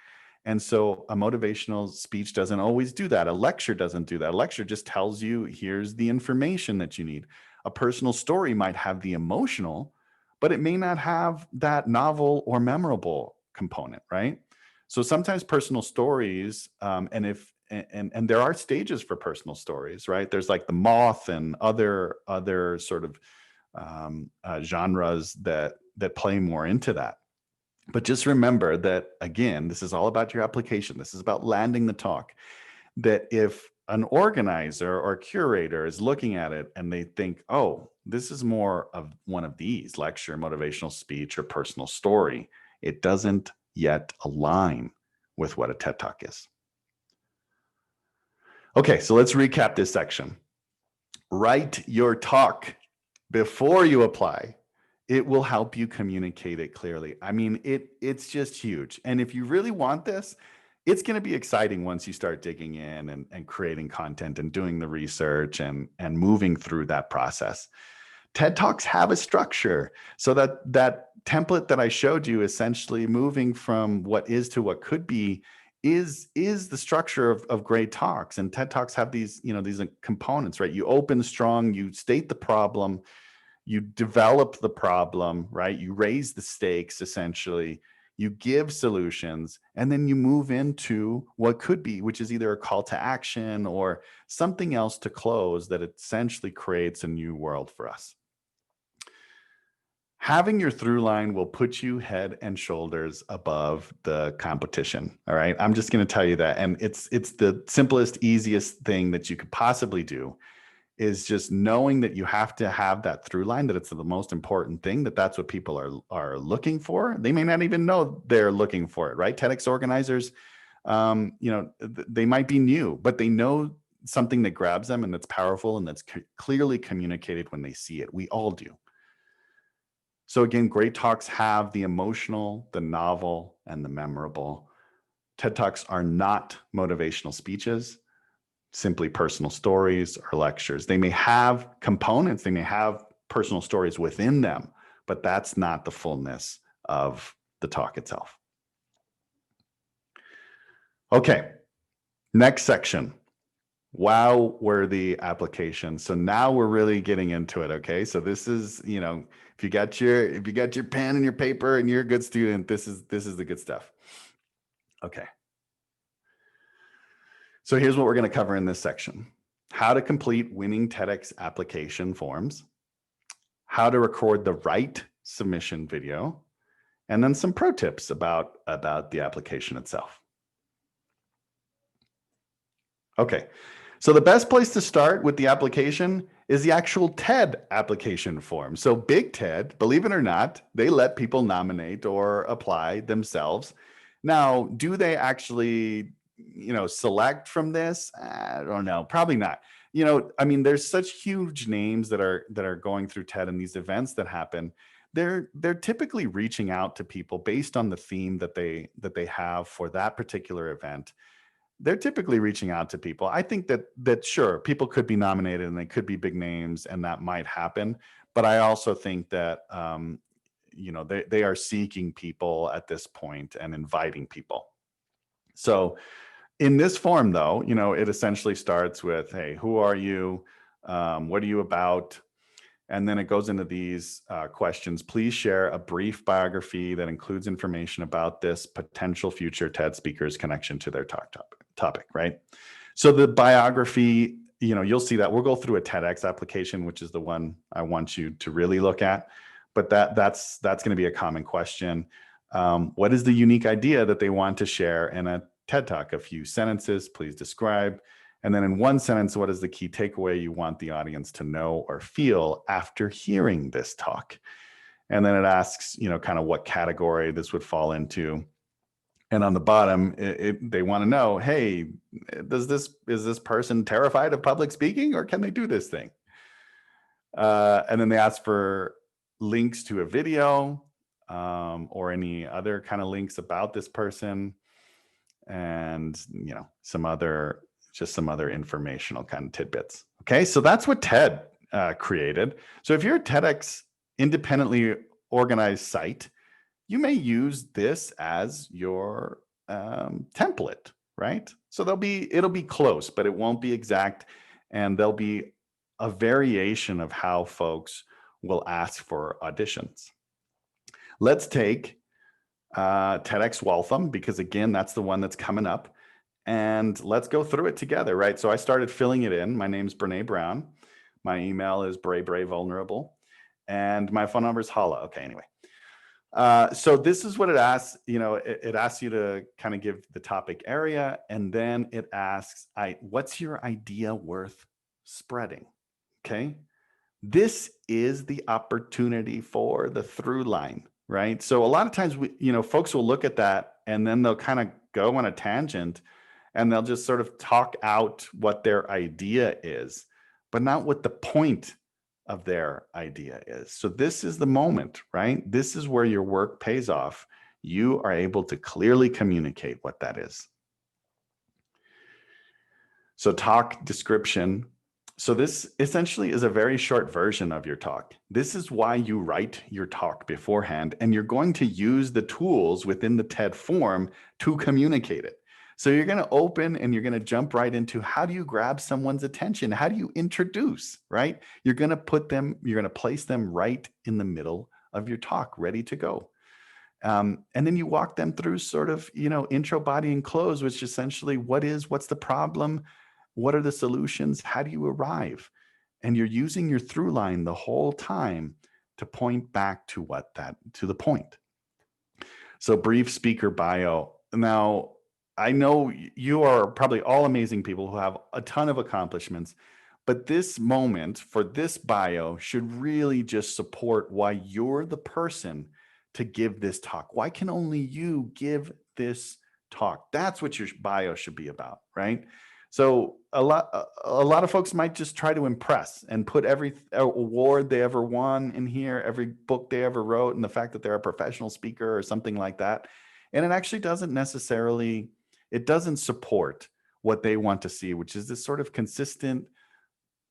And so a motivational speech doesn't always do that. A lecture doesn't do that. A lecture just tells you, here's the information that you need. A personal story might have the emotional, but it may not have that novel or memorable component, right? So sometimes personal stories, and there are stages for personal stories, right? There's like the moth and other sort of genres that play more into that. But just remember that, again, this is all about your application. This is about landing the talk. That if an organizer or curator is looking at it and they think, oh, this is more of one of these, lecture, motivational speech, or personal story, it doesn't yet align with what a TED Talk is. Okay, so let's recap this section. Write your talk before you apply. It will help you communicate it clearly. I mean, it's just huge. And if you really want this, it's going to be exciting once you start digging in and creating content and doing the research and moving through that process. TED Talks have a structure. So that template that I showed you, essentially moving from what is to what could be, is the structure of great talks. And TED Talks have these components, right? You open strong, you state the problem, you develop the problem, right? You raise the stakes, essentially. You give solutions, and then you move into what could be, which is either a call to action or something else to close that essentially creates a new world for us. Having your through line will put you head and shoulders above the competition. All right. I'm just going to tell you that. And it's the simplest, easiest thing that you could possibly do is just knowing that you have to have that through line, that it's the most important thing, that's what people are looking for. They may not even know they're looking for it, right? TEDx organizers, they might be new, but they know something that grabs them and that's powerful and that's clearly communicated when they see it. We all do. So again, great talks have the emotional, the novel, and the memorable. TED Talks are not motivational speeches, simply personal stories or lectures. They may have components, they may have personal stories within them, but that's not the fullness of the talk itself. Okay, next section. Wow-worthy application. So now we're really getting into it. Okay, so this is, if you got your pen and your paper and you're a good student, this is the good stuff. Okay. So here's what we're going to cover in this section: how to complete winning TEDx application forms, how to record the right submission video, and then some pro tips about the application itself. Okay. So the best place to start with the application is the actual TED application form. So Big TED, believe it or not, they let people nominate or apply themselves. Now, do they actually, select from this? I don't know, probably not. There's such huge names that are going through TED and these events that happen. They're typically reaching out to people based on the theme that they have for that particular event. They're typically reaching out to people. I think that sure, people could be nominated and they could be big names and that might happen. But I also think that, they are seeking people at this point and inviting people. So in this form though, it essentially starts with, hey, who are you? What are you about? And then it goes into these questions. Please share a brief biography that includes information about this potential future TED speaker's connection to their topic, right? So the biography, you'll see that. We'll go through a TEDx application, which is the one I want you to really look at. But that's going to be a common question. What is the unique idea that they want to share in a TED Talk? A few sentences, please describe. And then in one sentence, what is the key takeaway you want the audience to know or feel after hearing this talk? And then it asks, kind of what category this would fall into. And on the bottom, they want to know, hey, is this person terrified of public speaking, or can they do this thing? And then they ask for links to a video or any other kind of links about this person, and some other informational kind of tidbits. Okay, so that's what TED created. So if you're a TEDx independently organized site, you may use this as your template, right? So it'll be close, but it won't be exact, and there'll be a variation of how folks will ask for auditions. Let's take TEDx Waltham, because again, that's the one that's coming up. And let's go through it together, right? So I started filling it in. My name's Brene Brown. My email is vulnerable. And my phone number is Hala. Okay, anyway. So this is what it asks. It asks you to kind of give the topic area. And then it asks, what's your idea worth spreading? Okay. This is the opportunity for the through line, right? So a lot of times, folks will look at that and then they'll kind of go on a tangent and they'll just sort of talk out what their idea is, but not what the point of their idea is. So this is the moment, right? This is where your work pays off. You are able to clearly communicate what that is. So talk description. So this essentially is a very short version of your talk. This is why you write your talk beforehand, and you're going to use the tools within the TED form to communicate it. So you're going to open and you're going to jump right into, how do you grab someone's attention? How do you introduce, right? You're going to place them right in the middle of your talk, ready to go. And then you walk them through sort of, intro, body, and close, which essentially what's the problem? What are the solutions? How do you arrive? And you're using your through line the whole time to point back to to the point. So brief speaker bio. Now, I know you are probably all amazing people who have a ton of accomplishments, but this moment for this bio should really just support why you're the person to give this talk. Why can only you give this talk? That's what your bio should be about, right? So a lot of folks might just try to impress and put every award they ever won in here, every book they ever wrote, and the fact that they're a professional speaker or something like that. And it actually it doesn't support what they want to see, which is this sort of consistent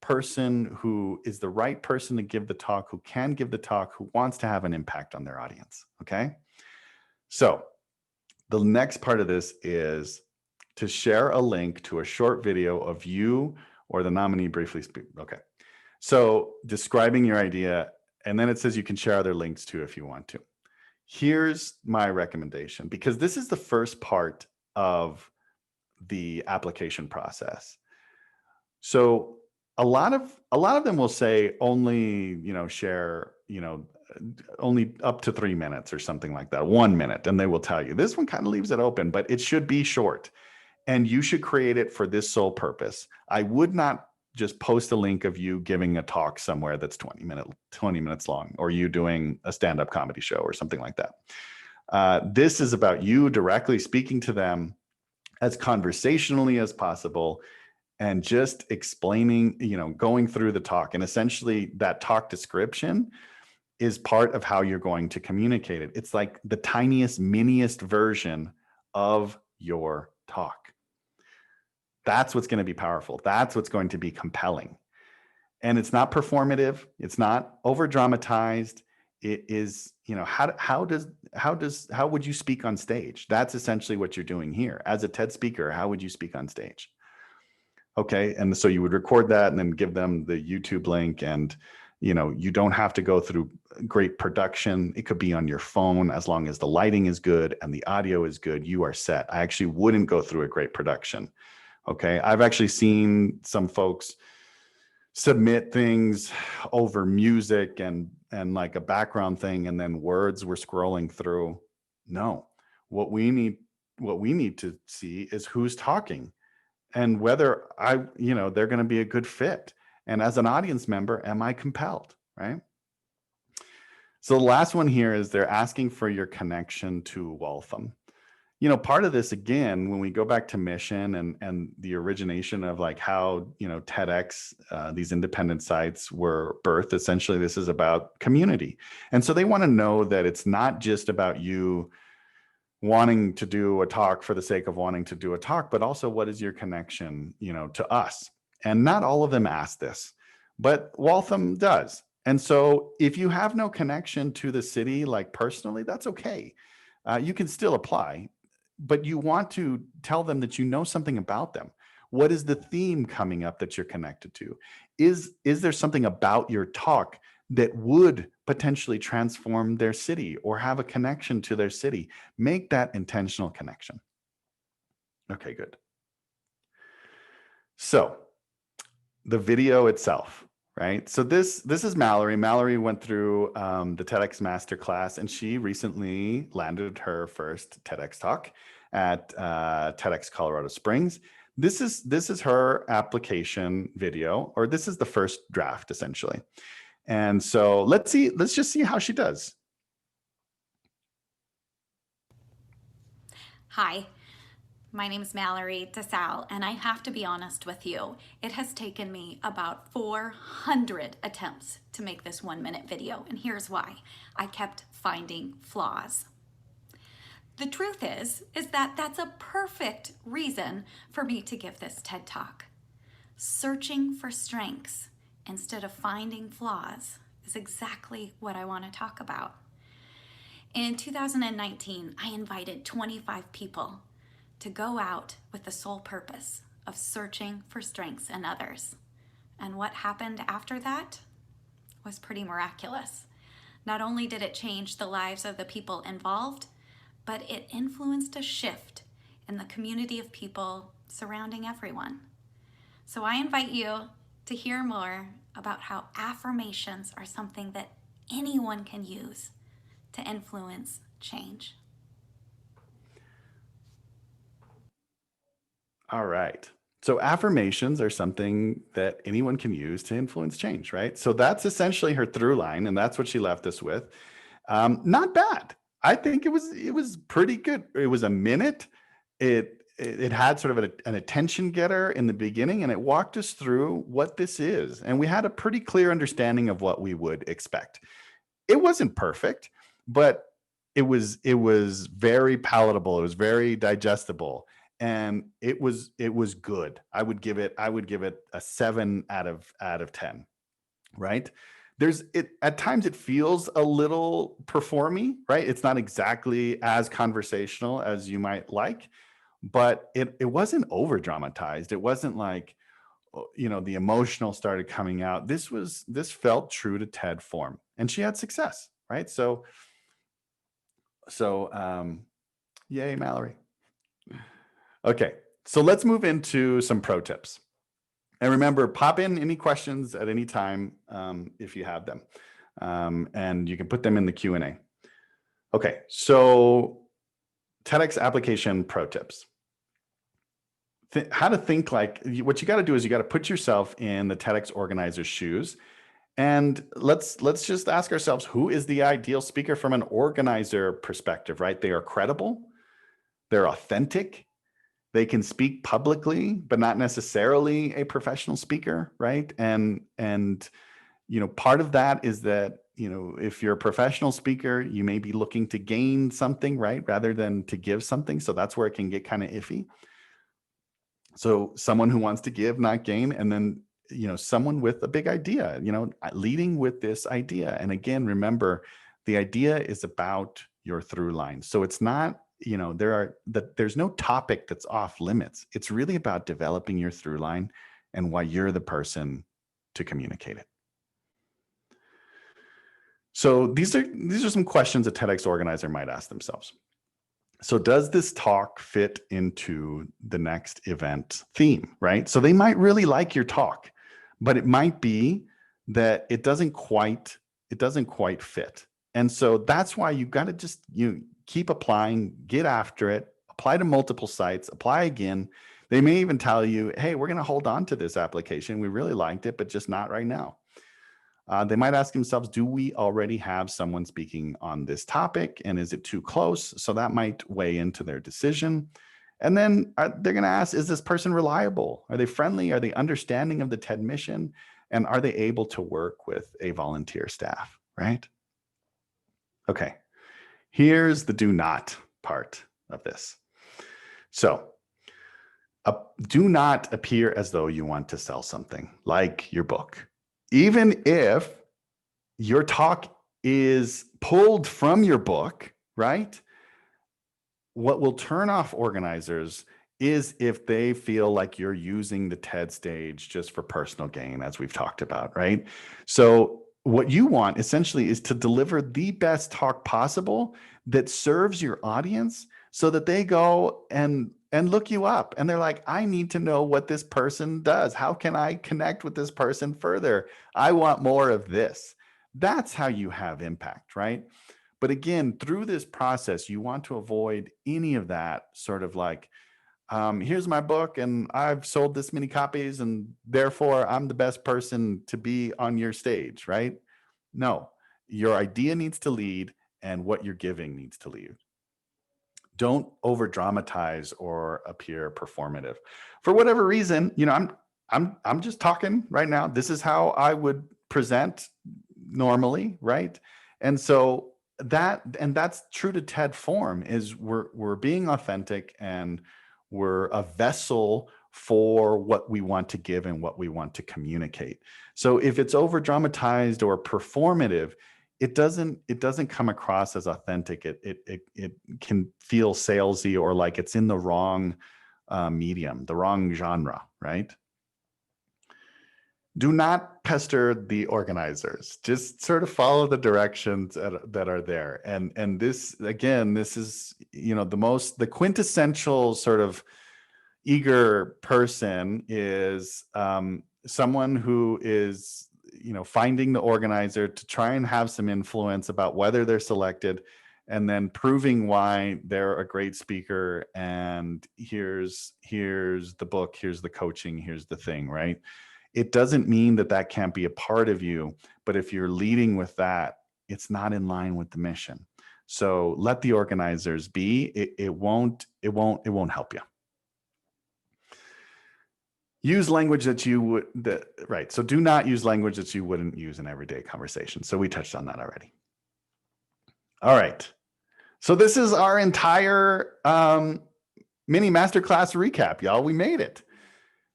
person who is the right person to give the talk, who can give the talk, who wants to have an impact on their audience. Okay. So the next part of this is to share a link to a short video of you or the nominee briefly speak. Okay. So describing your idea, and then it says you can share other links too if you want to. Here's my recommendation, because this is the first part of the application process. So a lot of them will say only, share, only up to 3 minutes or something like that, 1 minute, and they will tell you. This one kind of leaves it open, but it should be short. And you should create it for this sole purpose. I would not just post a link of you giving a talk somewhere that's 20 minutes long, or you doing a stand-up comedy show or something like that. This is about you directly speaking to them as conversationally as possible and just explaining, going through the talk. And essentially that talk description is part of how you're going to communicate it. It's like the tiniest, miniest version of your talk. That's what's going to be powerful. That's what's going to be compelling. And it's not performative. It's not over dramatized. It is, how would you speak on stage? That's essentially what you're doing here. As a TED speaker, how would you speak on stage? Okay. And so you would record that and then give them the YouTube link, and you don't have to go through great production. It could be on your phone. As long as the lighting is good and the audio is good, you are set. I actually wouldn't go through a great production. Okay. I've actually seen some folks submit things over music and like a background thing, and then words we're scrolling through. No, what we need to see is who's talking and whether they're going to be a good fit. And as an audience member, am I compelled, right? So the last one here is they're asking for your connection to Waltham. Part of this, again, when we go back to mission and the origination of like how, TEDx, these independent sites were birthed, essentially, this is about community. And so they want to know that it's not just about you wanting to do a talk for the sake of wanting to do a talk, but also what is your connection, to us? And not all of them ask this, but Waltham does. And so if you have no connection to the city, like personally, that's okay. You can still apply, but you want to tell them that you know something about them. What is the theme coming up that you're connected to? Is there something about your talk that would potentially transform their city or have a connection to their city? Make that intentional connection. Okay, good. So the video itself, right? So this is Mallory. Mallory went through the TEDx Masterclass, and she recently landed her first TEDx talk at TEDx Colorado Springs. This is her application video, or this is the first draft, essentially. And so let's just see how she does. Hi, my name is Mallory DeSalle, and I have to be honest with you. It has taken me about 400 attempts to make this 1-minute video, and here's why. I kept finding flaws. The truth is that that's a perfect reason for me to give this TED Talk. Searching for strengths instead of finding flaws is exactly what I want to talk about. In 2019, I invited 25 people to go out with the sole purpose of searching for strengths in others. And what happened after that was pretty miraculous. Not only did it change the lives of the people involved, but it influenced a shift in the community of people surrounding everyone. So I invite you to hear more about how affirmations are something that anyone can use to influence change. All right. So affirmations are something that anyone can use to influence change, right? So that's essentially her through line, and that's what she left us with. Not bad. I think it was pretty good. It was a minute. It had sort of an attention getter in the beginning, and it walked us through what this is, and we had a pretty clear understanding of what we would expect. It wasn't perfect, but it was very palatable. It was very digestible, and it was good. I would give it a 7 out of 10, right? There's it at times it feels a little performy, right? It's not exactly as conversational as you might like, but it wasn't over dramatized. It wasn't like, the emotional started coming out. This felt true to TED form, and she had success, right? So yay, Mallory. Okay, so let's move into some pro tips. And remember, pop in any questions at any time if you have them, and you can put them in the Q&A. Okay, so TEDx application pro tips. How to think like, what you got to do is you got to put yourself in the TEDx organizer's shoes, and let's just ask ourselves, who is the ideal speaker from an organizer perspective, right? They are credible, they're authentic, they can speak publicly, but not necessarily a professional speaker, right? And part of that is that, if you're a professional speaker, you may be looking to gain something, right, rather than to give something. So that's where it can get kind of iffy. So someone who wants to give, not gain, and then someone with a big idea, leading with this idea. And again, remember, the idea is about your through line. So it's not, there's no topic that's off limits. It's really about developing your through line and why you're the person to communicate it. So these are some questions a TEDx organizer might ask themselves. So does this talk fit into the next event theme, right? So they might really like your talk, but it might be that it doesn't quite fit. And so that's why you got to just keep applying, get after it, apply to multiple sites, apply again. They may even tell you, hey, we're going to hold on to this application. We really liked it, but just not right now. They might ask themselves, do we already have someone speaking on this topic? And is it too close? So that might weigh into their decision. And then they're going to ask, is this person reliable? Are they friendly? Are they understanding of the TED mission? And are they able to work with a volunteer staff, right? Okay, here's the do not part of this. So do not appear as though you want to sell something like your book. Even if your talk is pulled from your book, right? What will turn off organizers is if they feel like you're using the TED stage just for personal gain, as we've talked about, right? So what you want essentially is to deliver the best talk possible that serves your audience, so that they go and look you up and they're like, I need to know what this person does. How can I connect with this person further? I want more of this. That's how you have impact, right? But again, through this process, you want to avoid any of that sort of like, here's my book and I've sold this many copies and therefore I'm the best person to be on your stage, right? No, your idea needs to lead and what you're giving needs to lead. Don't over dramatize or appear performative. For whatever reason, I'm just talking right now. This is how I would present normally, right? And so that's true to TED form, is we're being authentic and we're a vessel for what we want to give and what we want to communicate. So if it's over dramatized or performative, it doesn't come across as authentic. It can feel salesy or like it's in the wrong medium, the wrong genre, right? Do not pester the organizers. Just sort of follow the directions that are there. And this, again, this is, the quintessential sort of eager person is someone who is, finding the organizer to try and have some influence about whether they're selected, and then proving why they're a great speaker. And here's the book, here's the coaching, here's the thing, right? It doesn't mean that can't be a part of you, but if you're leading with that, it's not in line with the mission. So let the organizers be. It won't help you. Use language that you would, right. So do not use language that you wouldn't use in everyday conversation. So we touched on that already. All right. So this is our entire mini masterclass recap, y'all. We made it.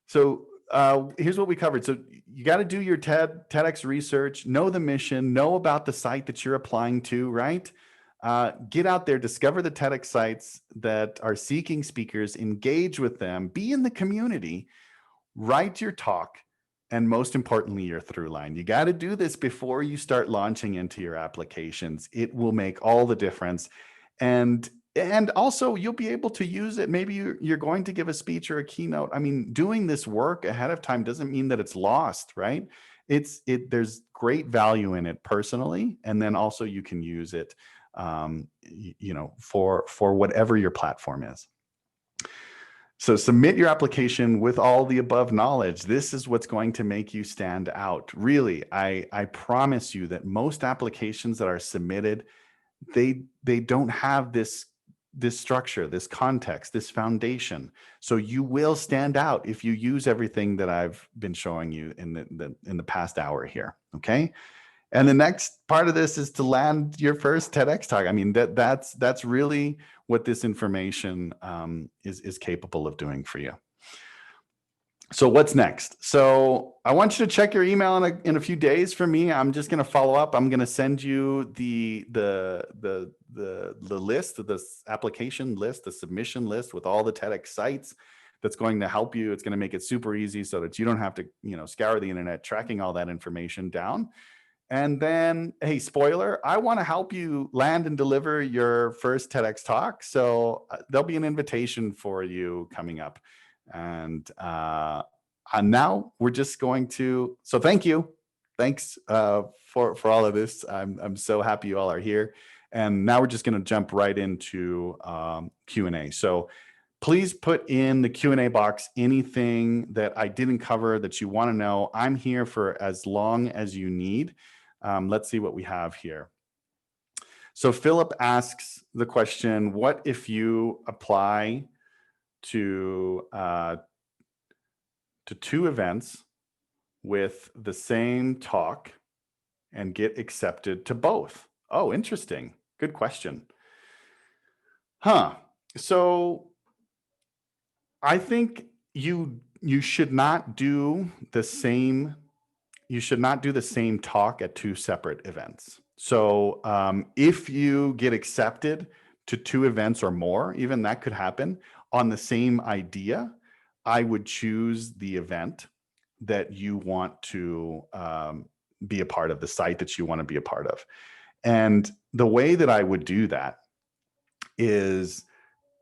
So here's what we covered. So you got to do your TEDx research, know the mission, know about the site that you're applying to, right? Get out there, discover the TEDx sites that are seeking speakers, engage with them, be in the community, write your talk, and most importantly, your through line. You got to do this before you start launching into your applications. It will make all the difference. And also you'll be able to use it. Maybe you're going to give a speech or a keynote. I mean, doing this work ahead of time doesn't mean that it's lost, right? There's great value in it personally. And then also you can use it, for whatever your platform is. So submit your application with all the above knowledge. This is what's going to make you stand out. Really, I promise you that most applications that are submitted, they don't have this structure, this context, this foundation. So you will stand out if you use everything that I've been showing you in the past hour here. Okay. And the next part of this is to land your first TEDx talk. I mean, that's really what this information is capable of doing for you. So what's next? So I want you to check your email in a few days from me. I'm just going to follow up. I'm going to send you the list, this application list, the submission list with all the TEDx sites. That's going to help you. It's going to make it super easy so that you don't have to, scour the internet tracking all that information down. And then, hey, spoiler, I want to help you land and deliver your first TEDx talk. So there'll be an invitation for you coming up. And now we're just going to, so thank you. Thanks for all of this. I'm so happy you all are here. And now we're just going to jump right into Q&A. So please put in the Q&A box anything that I didn't cover that you want to know. I'm here for as long as you need. Let's see what we have here. So Philip asks the question, what if you apply to 2 events with the same talk and get accepted to both? Oh, interesting. Good question. So I think you should not do the same. You should not do the same talk at 2 separate events. So if you get accepted to 2 events or more, even that could happen on the same idea, I would choose the event that you want to be a part of, the site that you want to be a part of. And the way that I would do that is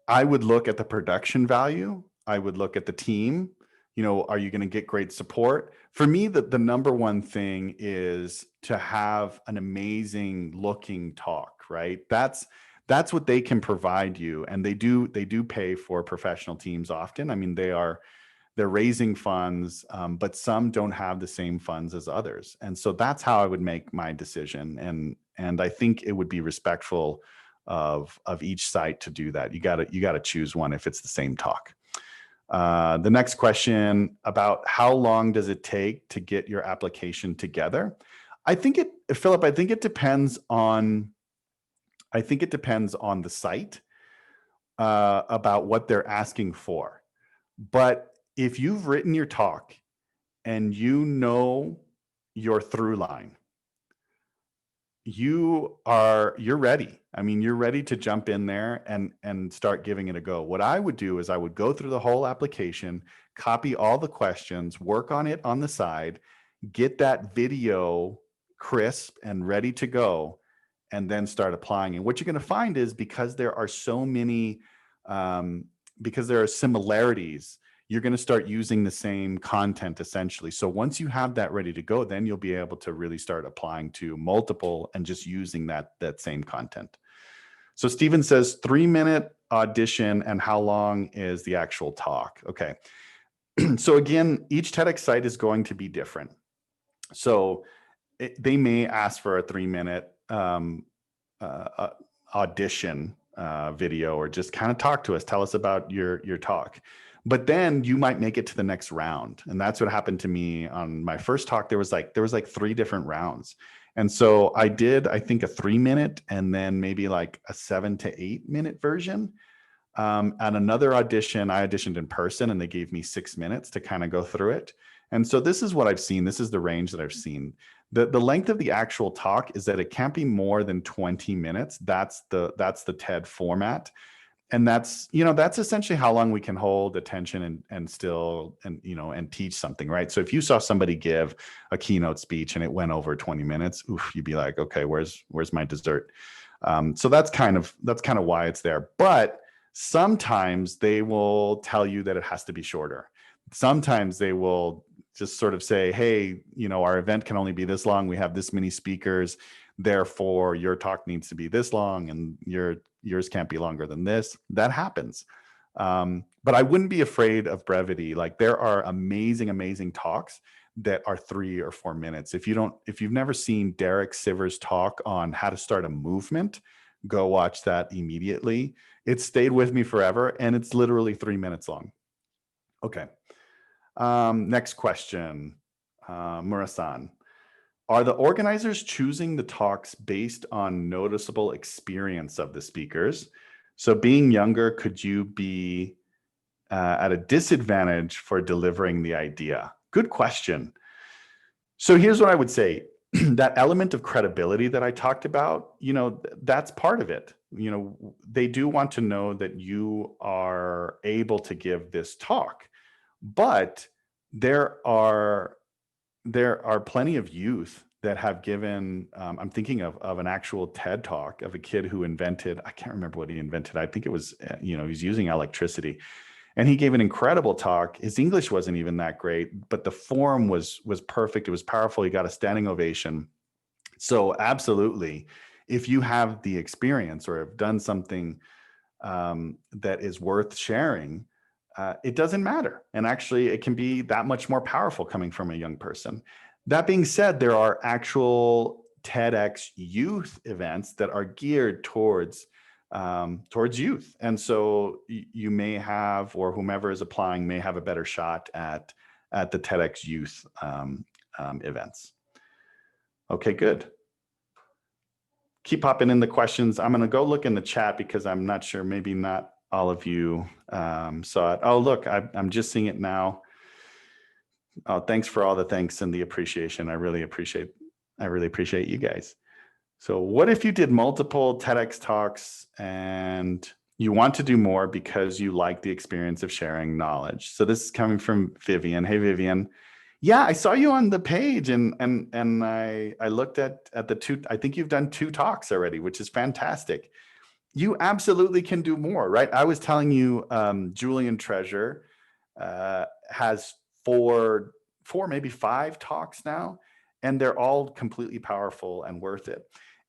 I would look at the production value. I would look at the team. Are you going to get great support? For me, the number one thing is to have an amazing looking talk, right? That's what they can provide you. And they do pay for professional teams often. I mean, they're raising funds, but some don't have the same funds as others. And so that's how I would make my decision. And I think it would be respectful of each site to do that. You got to choose one if it's the same talk. The next question about how long does it take to get your application together? Philip, I think it depends on the site about what they're asking for. But if you've written your talk and you know your through line, you're ready. I mean, you're ready to jump in there and start giving it a go. What I would do is I would go through the whole application, copy all the questions, work on it on the side, get that video crisp and ready to go, and then start applying. And what you're going to find is because there are so many, because there are similarities, you're going to start using the same content essentially. So once you have that ready to go, then you'll be able to really start applying to multiple and just using that same content. So Steven says 3-minute audition, and how long is the actual talk? Okay. So again, each TEDx site is going to be different. So they may ask for a 3-minute audition video, or just kind of talk to us, tell us about your talk. But then you might make it to the next round. And that's what happened to me on my first talk. There was like 3 different rounds. And so I did, I think, a 3-minute and then maybe like a 7 to 8-minute version. At another audition, I auditioned in person and they gave me 6 minutes to kind of go through it. And so this is what I've seen. This is the range that I've seen. The length of the actual talk is that it can't be more than 20 minutes. That's the TED format. And that's essentially how long we can hold attention and still teach something, right? So if you saw somebody give a keynote speech and it went over 20 minutes, you'd be like, okay, where's my dessert? So that's kind of why it's there. But sometimes they will tell you that it has to be shorter. Sometimes they will just sort of say, hey, our event can only be this long. We have this many speakers. Therefore, your talk needs to be this long and yours can't be longer than this. That happens. But I wouldn't be afraid of brevity. Like, there are amazing, amazing talks that are 3 or 4 minutes. If you've never seen Derek Sivers' talk on how to start a movement, go watch that immediately. It stayed with me forever, and it's literally 3 minutes long. Okay. Next question, Murasan. Are the organizers choosing the talks based on noticeable experience of the speakers? So being younger, could you be at a disadvantage for delivering the idea? Good question. So here's what I would say. That element of credibility that I talked about, that's part of it. They do want to know that you are able to give this talk, but there are plenty of youth that have given, I'm thinking of an actual TED talk of a kid who invented, I can't remember what he invented. I think it was, he's using electricity. And he gave an incredible talk. His English wasn't even that great, but the form was perfect. It was powerful. He got a standing ovation. So absolutely, if you have the experience or have done something that is worth sharing, it doesn't matter. And actually, it can be that much more powerful coming from a young person. That being said, there are actual TEDx youth events that are geared towards youth. And so you may have, or whomever is applying may have a better shot at the TEDx youth events. Okay, good. Keep popping in the questions. I'm going to go look in the chat because I'm not sure, maybe not all of you saw it. Oh, look, I'm just seeing it now. Oh, thanks for all the thanks and the appreciation. I really appreciate you guys. So what if you did multiple TEDx talks and you want to do more because you like the experience of sharing knowledge? So this is coming from Vivian. Hey, Vivian. Yeah, I saw you on the page and I looked at the 2, I think you've done 2 talks already, which is fantastic. You absolutely can do more, right? I was telling you, Julian Treasure has 4, maybe 5 talks now, and they're all completely powerful and worth it.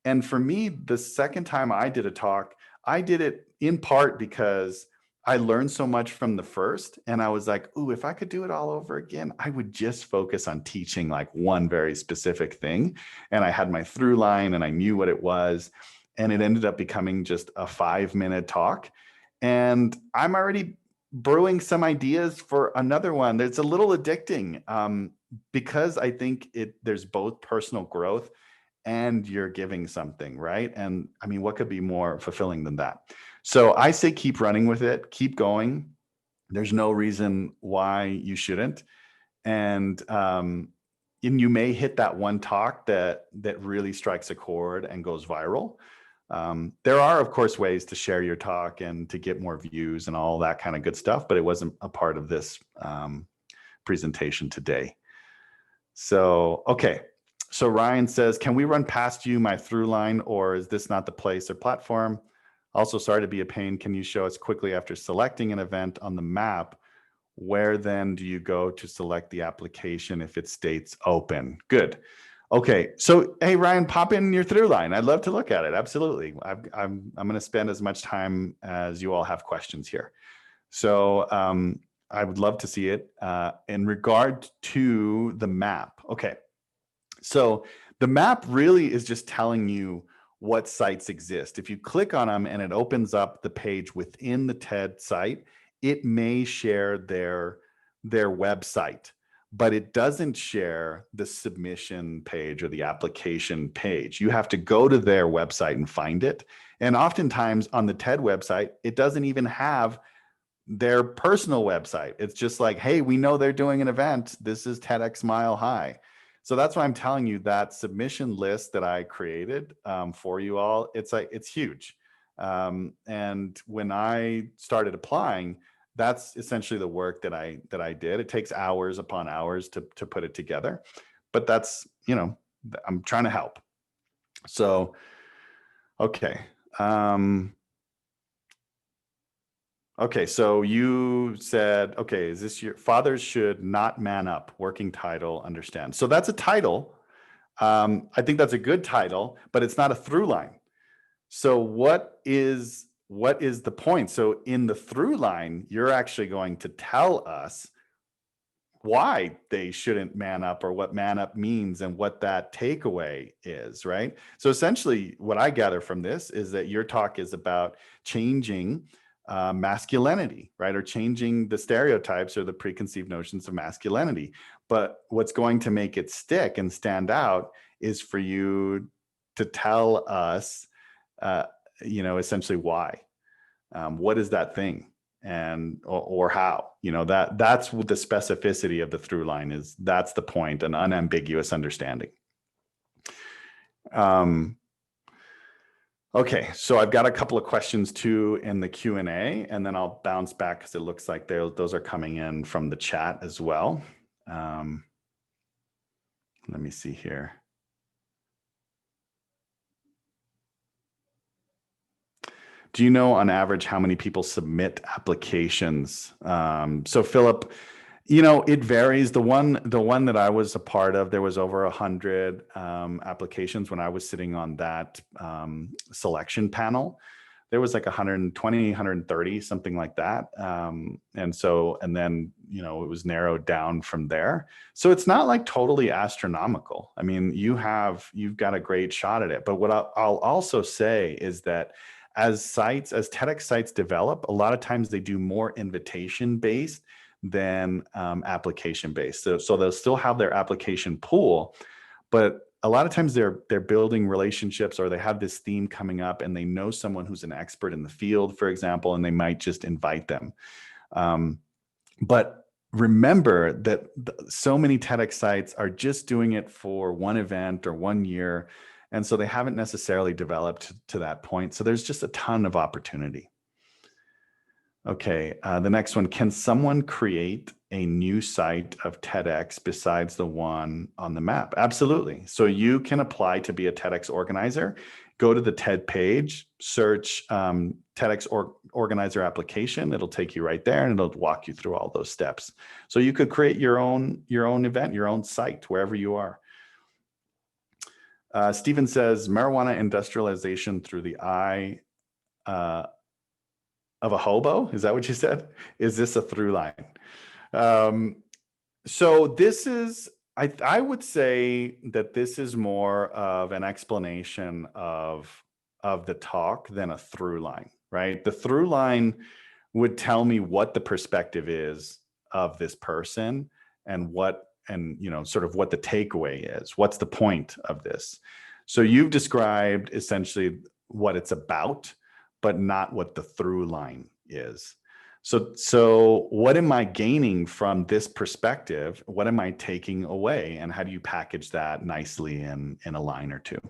And for me, the second time I did a talk, I did it in part because I learned so much from the first, and I was like, ooh, if I could do it all over again, I would just focus on teaching like one very specific thing. And I had my through line and I knew what it was. And it ended up becoming just a 5-minute talk. And I'm already brewing some ideas for another one. It's a little addicting because I think there's both personal growth and you're giving something, right? And I mean, what could be more fulfilling than that? So I say keep running with it, keep going. There's no reason why you shouldn't. And you may hit that one talk that really strikes a chord and goes viral. There are, of course, ways to share your talk and to get more views and all that kind of good stuff, but it wasn't a part of this presentation today. So, okay. So Ryan says, can we run past you my through line, or is this not the place or platform? Also, sorry to be a pain. Can you show us quickly after selecting an event on the map Where then do you go to select the application if it states open? Good. Okay, so hey Ryan, pop in your through line. I'd love to look at it. Absolutely. I'm going to spend as much time as you all have questions here. So I would love to see it. In regard to the map, okay. So the map really is just telling you what sites exist. If you click on them and it opens up the page within the TED site, it may share their website, but it doesn't share the submission page or the application page. You have to go to their website and find it. And oftentimes on the TED website, it doesn't even have their personal website. It's just like, hey, we know they're doing an event. This is TEDx Mile High. So that's why I'm telling you that submission list that I created for you all, it's huge. And when I started applying, that's essentially the work that I did. It takes hours upon hours to put it together, but that's, I'm trying to help. So, okay. Okay, so you said, okay, is this your fathers should not man up, working title, understand. So that's a title. I think that's a good title, but it's not a through line. So what is the point? So in the through line, you're actually going to tell us why they shouldn't man up or what man up means and what that takeaway is, right? So essentially what I gather from this is that your talk is about changing masculinity, right? Or changing the stereotypes or the preconceived notions of masculinity. But what's going to make it stick and stand out is for you to tell us, essentially why. What is that thing? And or how, that's what the specificity of the through line is. That's the point, an unambiguous understanding. Okay, so I've got a couple of questions too in the Q&A, and then I'll bounce back because it looks like those are coming in from the chat as well. Let me see here. Do you know on average how many people submit applications? So Philip, it varies. The one that I was a part of, there was over 100 applications when I was sitting on that selection panel. There was like 120, 130, something like that. And then, it was narrowed down from there. So it's not like totally astronomical. I mean, you've got a great shot at it. But what I'll also say is that as TEDx sites develop, a lot of times they do more invitation based than application based. So they'll still have their application pool, but a lot of times they're building relationships, or they have this theme coming up and they know someone who's an expert in the field, for example, and they might just invite them. But remember that so many TEDx sites are just doing it for one event or 1 year. And so they haven't necessarily developed to that point. So there's just a ton of opportunity. Okay, the next one, can someone create a new site of TEDx besides the one on the map? Absolutely. So you can apply to be a TEDx organizer. Go to the TED page, search TEDx organizer application. It'll take you right there and it'll walk you through all those steps. So you could create your own event, your own site, wherever you are. Stephen says, marijuana industrialization through the eye of a hobo? Is that what you said? Is this a through line? So this is, I would say that this is more of an explanation of the talk than a through line, right? The through line would tell me what the perspective is of this person and sort of what the takeaway is. What's the point of this? So you've described essentially what it's about, but not what the through line is. So what am I gaining from this perspective? What am I taking away? And how do you package that nicely in a line or two?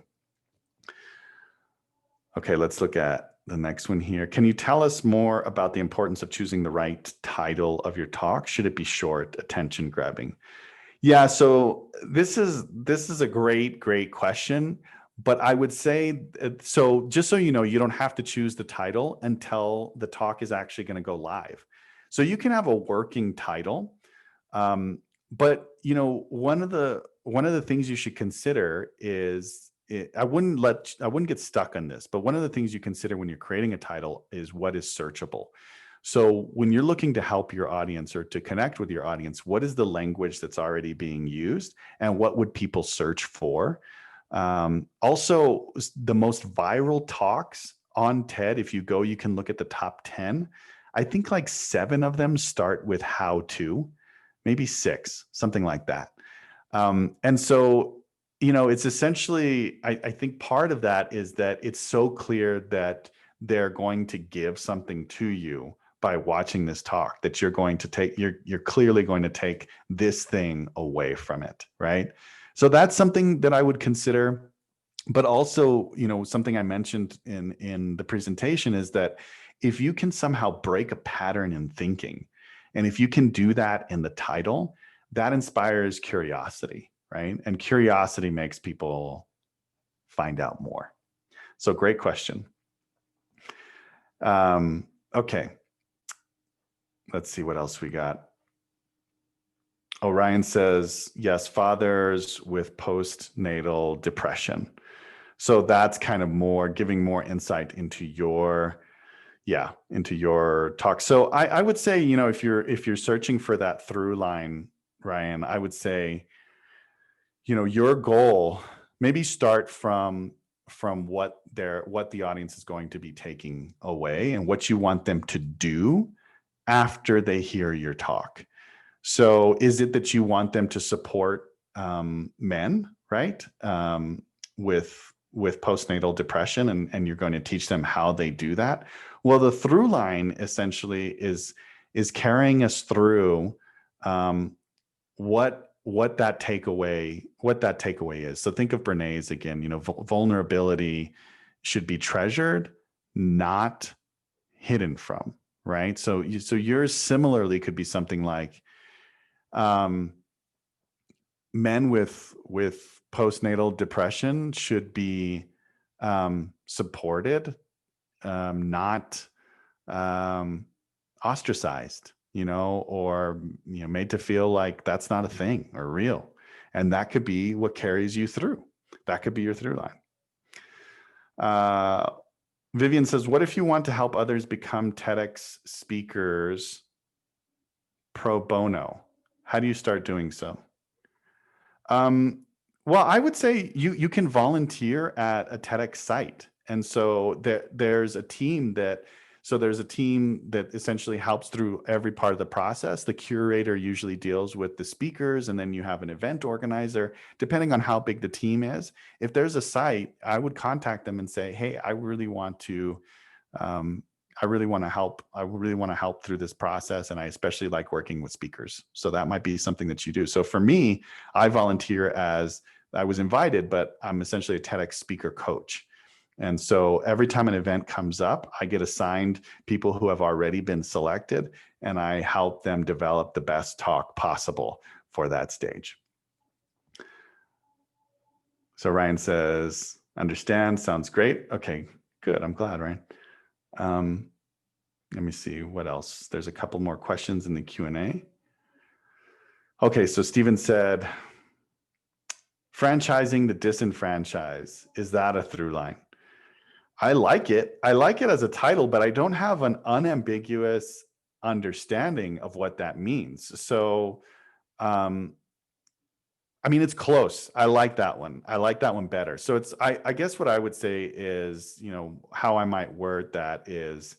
Okay, let's look at the next one here. Can you tell us more about the importance of choosing the right title of your talk? Should it be short, attention grabbing? Yeah, so this is a great question. But I would say, so just so you know, you don't have to choose the title until the talk is actually going to go live. So you can have a working title, but one of the things you should consider is I wouldn't get stuck on this, but one of the things you consider when you're creating a title is what is searchable. So when you're looking to help your audience or to connect with your audience, what is the language that's already being used, and what would people search for? Also, the most viral talks on TED, if you go, you can look at the top 10. I think like 7 of them start with how to, maybe 6, something like that. And so, it's essentially, I think part of that is that it's so clear that they're going to give something to you by watching this talk, that you're clearly going to take this thing away from it, right? So that's something that I would consider. But also, something I mentioned in the presentation is that if you can somehow break a pattern in thinking, and if you can do that in the title, that inspires curiosity, right? And curiosity makes people find out more. So great question. Okay. Let's see what else we got. Orion says, yes, fathers with postnatal depression. So that's kind of more giving more insight into your talk. So I would say, if you're searching for that through line, Ryan, I would say, your goal, maybe start from what the audience is going to be taking away and what you want them to do after they hear your talk. So is it that you want them to support men, right? With postnatal depression, and you're going to teach them how they do that? Well, the through line essentially is carrying us through what that takeaway is. So think of Brené's again. Vulnerability should be treasured, not hidden from, right? So yours similarly could be something like, men with postnatal depression should be supported, not ostracized, or made to feel like that's not a thing or real. And that could be what carries you through. That could be your through line. Vivian says, what if you want to help others become TEDx speakers pro bono? How do you start doing so? Well, I would say you can volunteer at a TEDx site. And so there's a team that essentially helps through every part of the process. The curator usually deals with the speakers, and then you have an event organizer, depending on how big the team is. If there's a site, I would contact them and say, hey, I really want to help. I really want to help through this process. And I especially like working with speakers. So that might be something that you do. So for me, I volunteer as I was invited, but I'm essentially a TEDx speaker coach. And so every time an event comes up, I get assigned people who have already been selected, and I help them develop the best talk possible for that stage. So Ryan says, understand, sounds great. Okay, good. I'm glad, Ryan. Let me see what else. There's a couple more questions in the Q&A. Okay, so Stephen said, franchising the disenfranchised, is that a through line? I like it. I like it as a title, but I don't have an unambiguous understanding of what that means. So, it's close. I like that one. I like that one better. So I guess what I would say is, how I might word that is,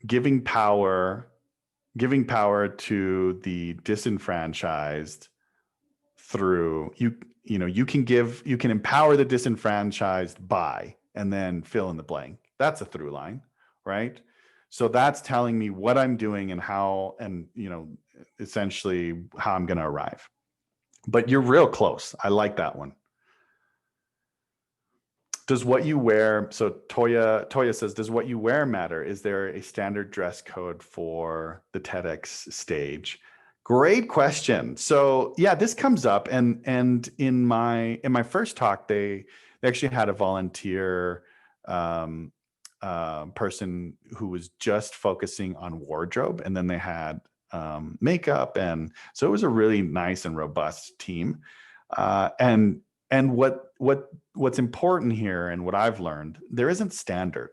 giving power to the disenfranchised through you can empower the disenfranchised by, and then fill in the blank. That's a through line, right? So that's telling me what I'm doing and how, and essentially how I'm going to arrive. But you're real close. I like that one. Does what you wear, so Toya says, does what you wear matter? Is there a standard dress code for the TEDx stage? Great question. So yeah, this comes up, and in my first talk, they actually had a volunteer person who was just focusing on wardrobe, and then they had makeup, and so it was a really nice and robust team. And what's important here, and what I've learned, there isn't standard,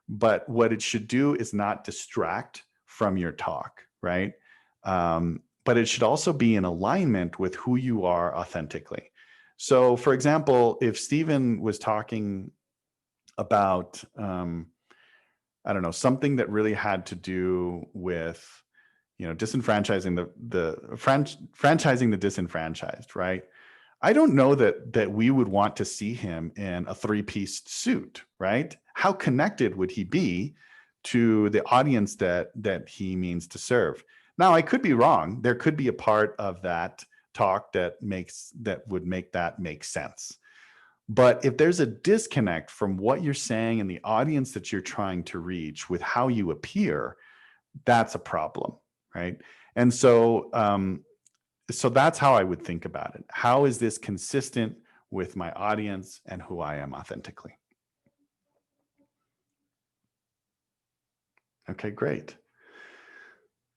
but what it should do is not distract from your talk, right? But it should also be in alignment with who you are authentically. So, for example, if Stephen was talking about, I don't know, something that really had to do with, disenfranchising franchising the disenfranchised, right? I don't know that we would want to see him in a three-piece suit, right? How connected would he be to the audience that he means to serve? Now, I could be wrong. There could be a part of that talk that would make that make sense. But if there's a disconnect from what you're saying and the audience that you're trying to reach with how you appear, that's a problem, right? And so that's how I would think about it. How is this consistent with my audience and who I am authentically? Okay, great.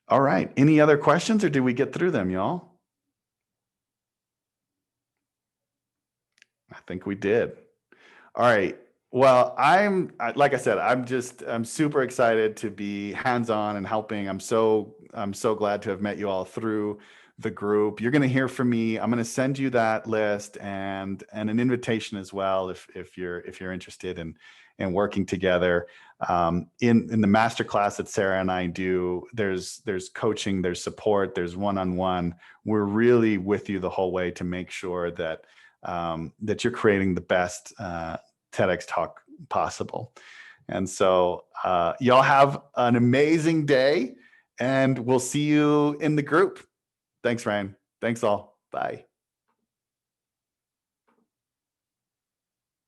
All right. Any other questions, or did we get through them, y'all? I think we did. All right. Well, like I said, I'm super excited to be hands-on and helping. I'm so glad to have met you all through the group. You're going to hear from me. I'm going to send you that list and an invitation as well if you're interested in working together. In the masterclass that Sarah and I do, there's coaching, there's support, there's one-on-one. We're really with you the whole way to make sure that you're creating the best TEDx talk possible. And so y'all have an amazing day, and we'll see you in the group. Thanks, Ryan. Thanks all. Bye.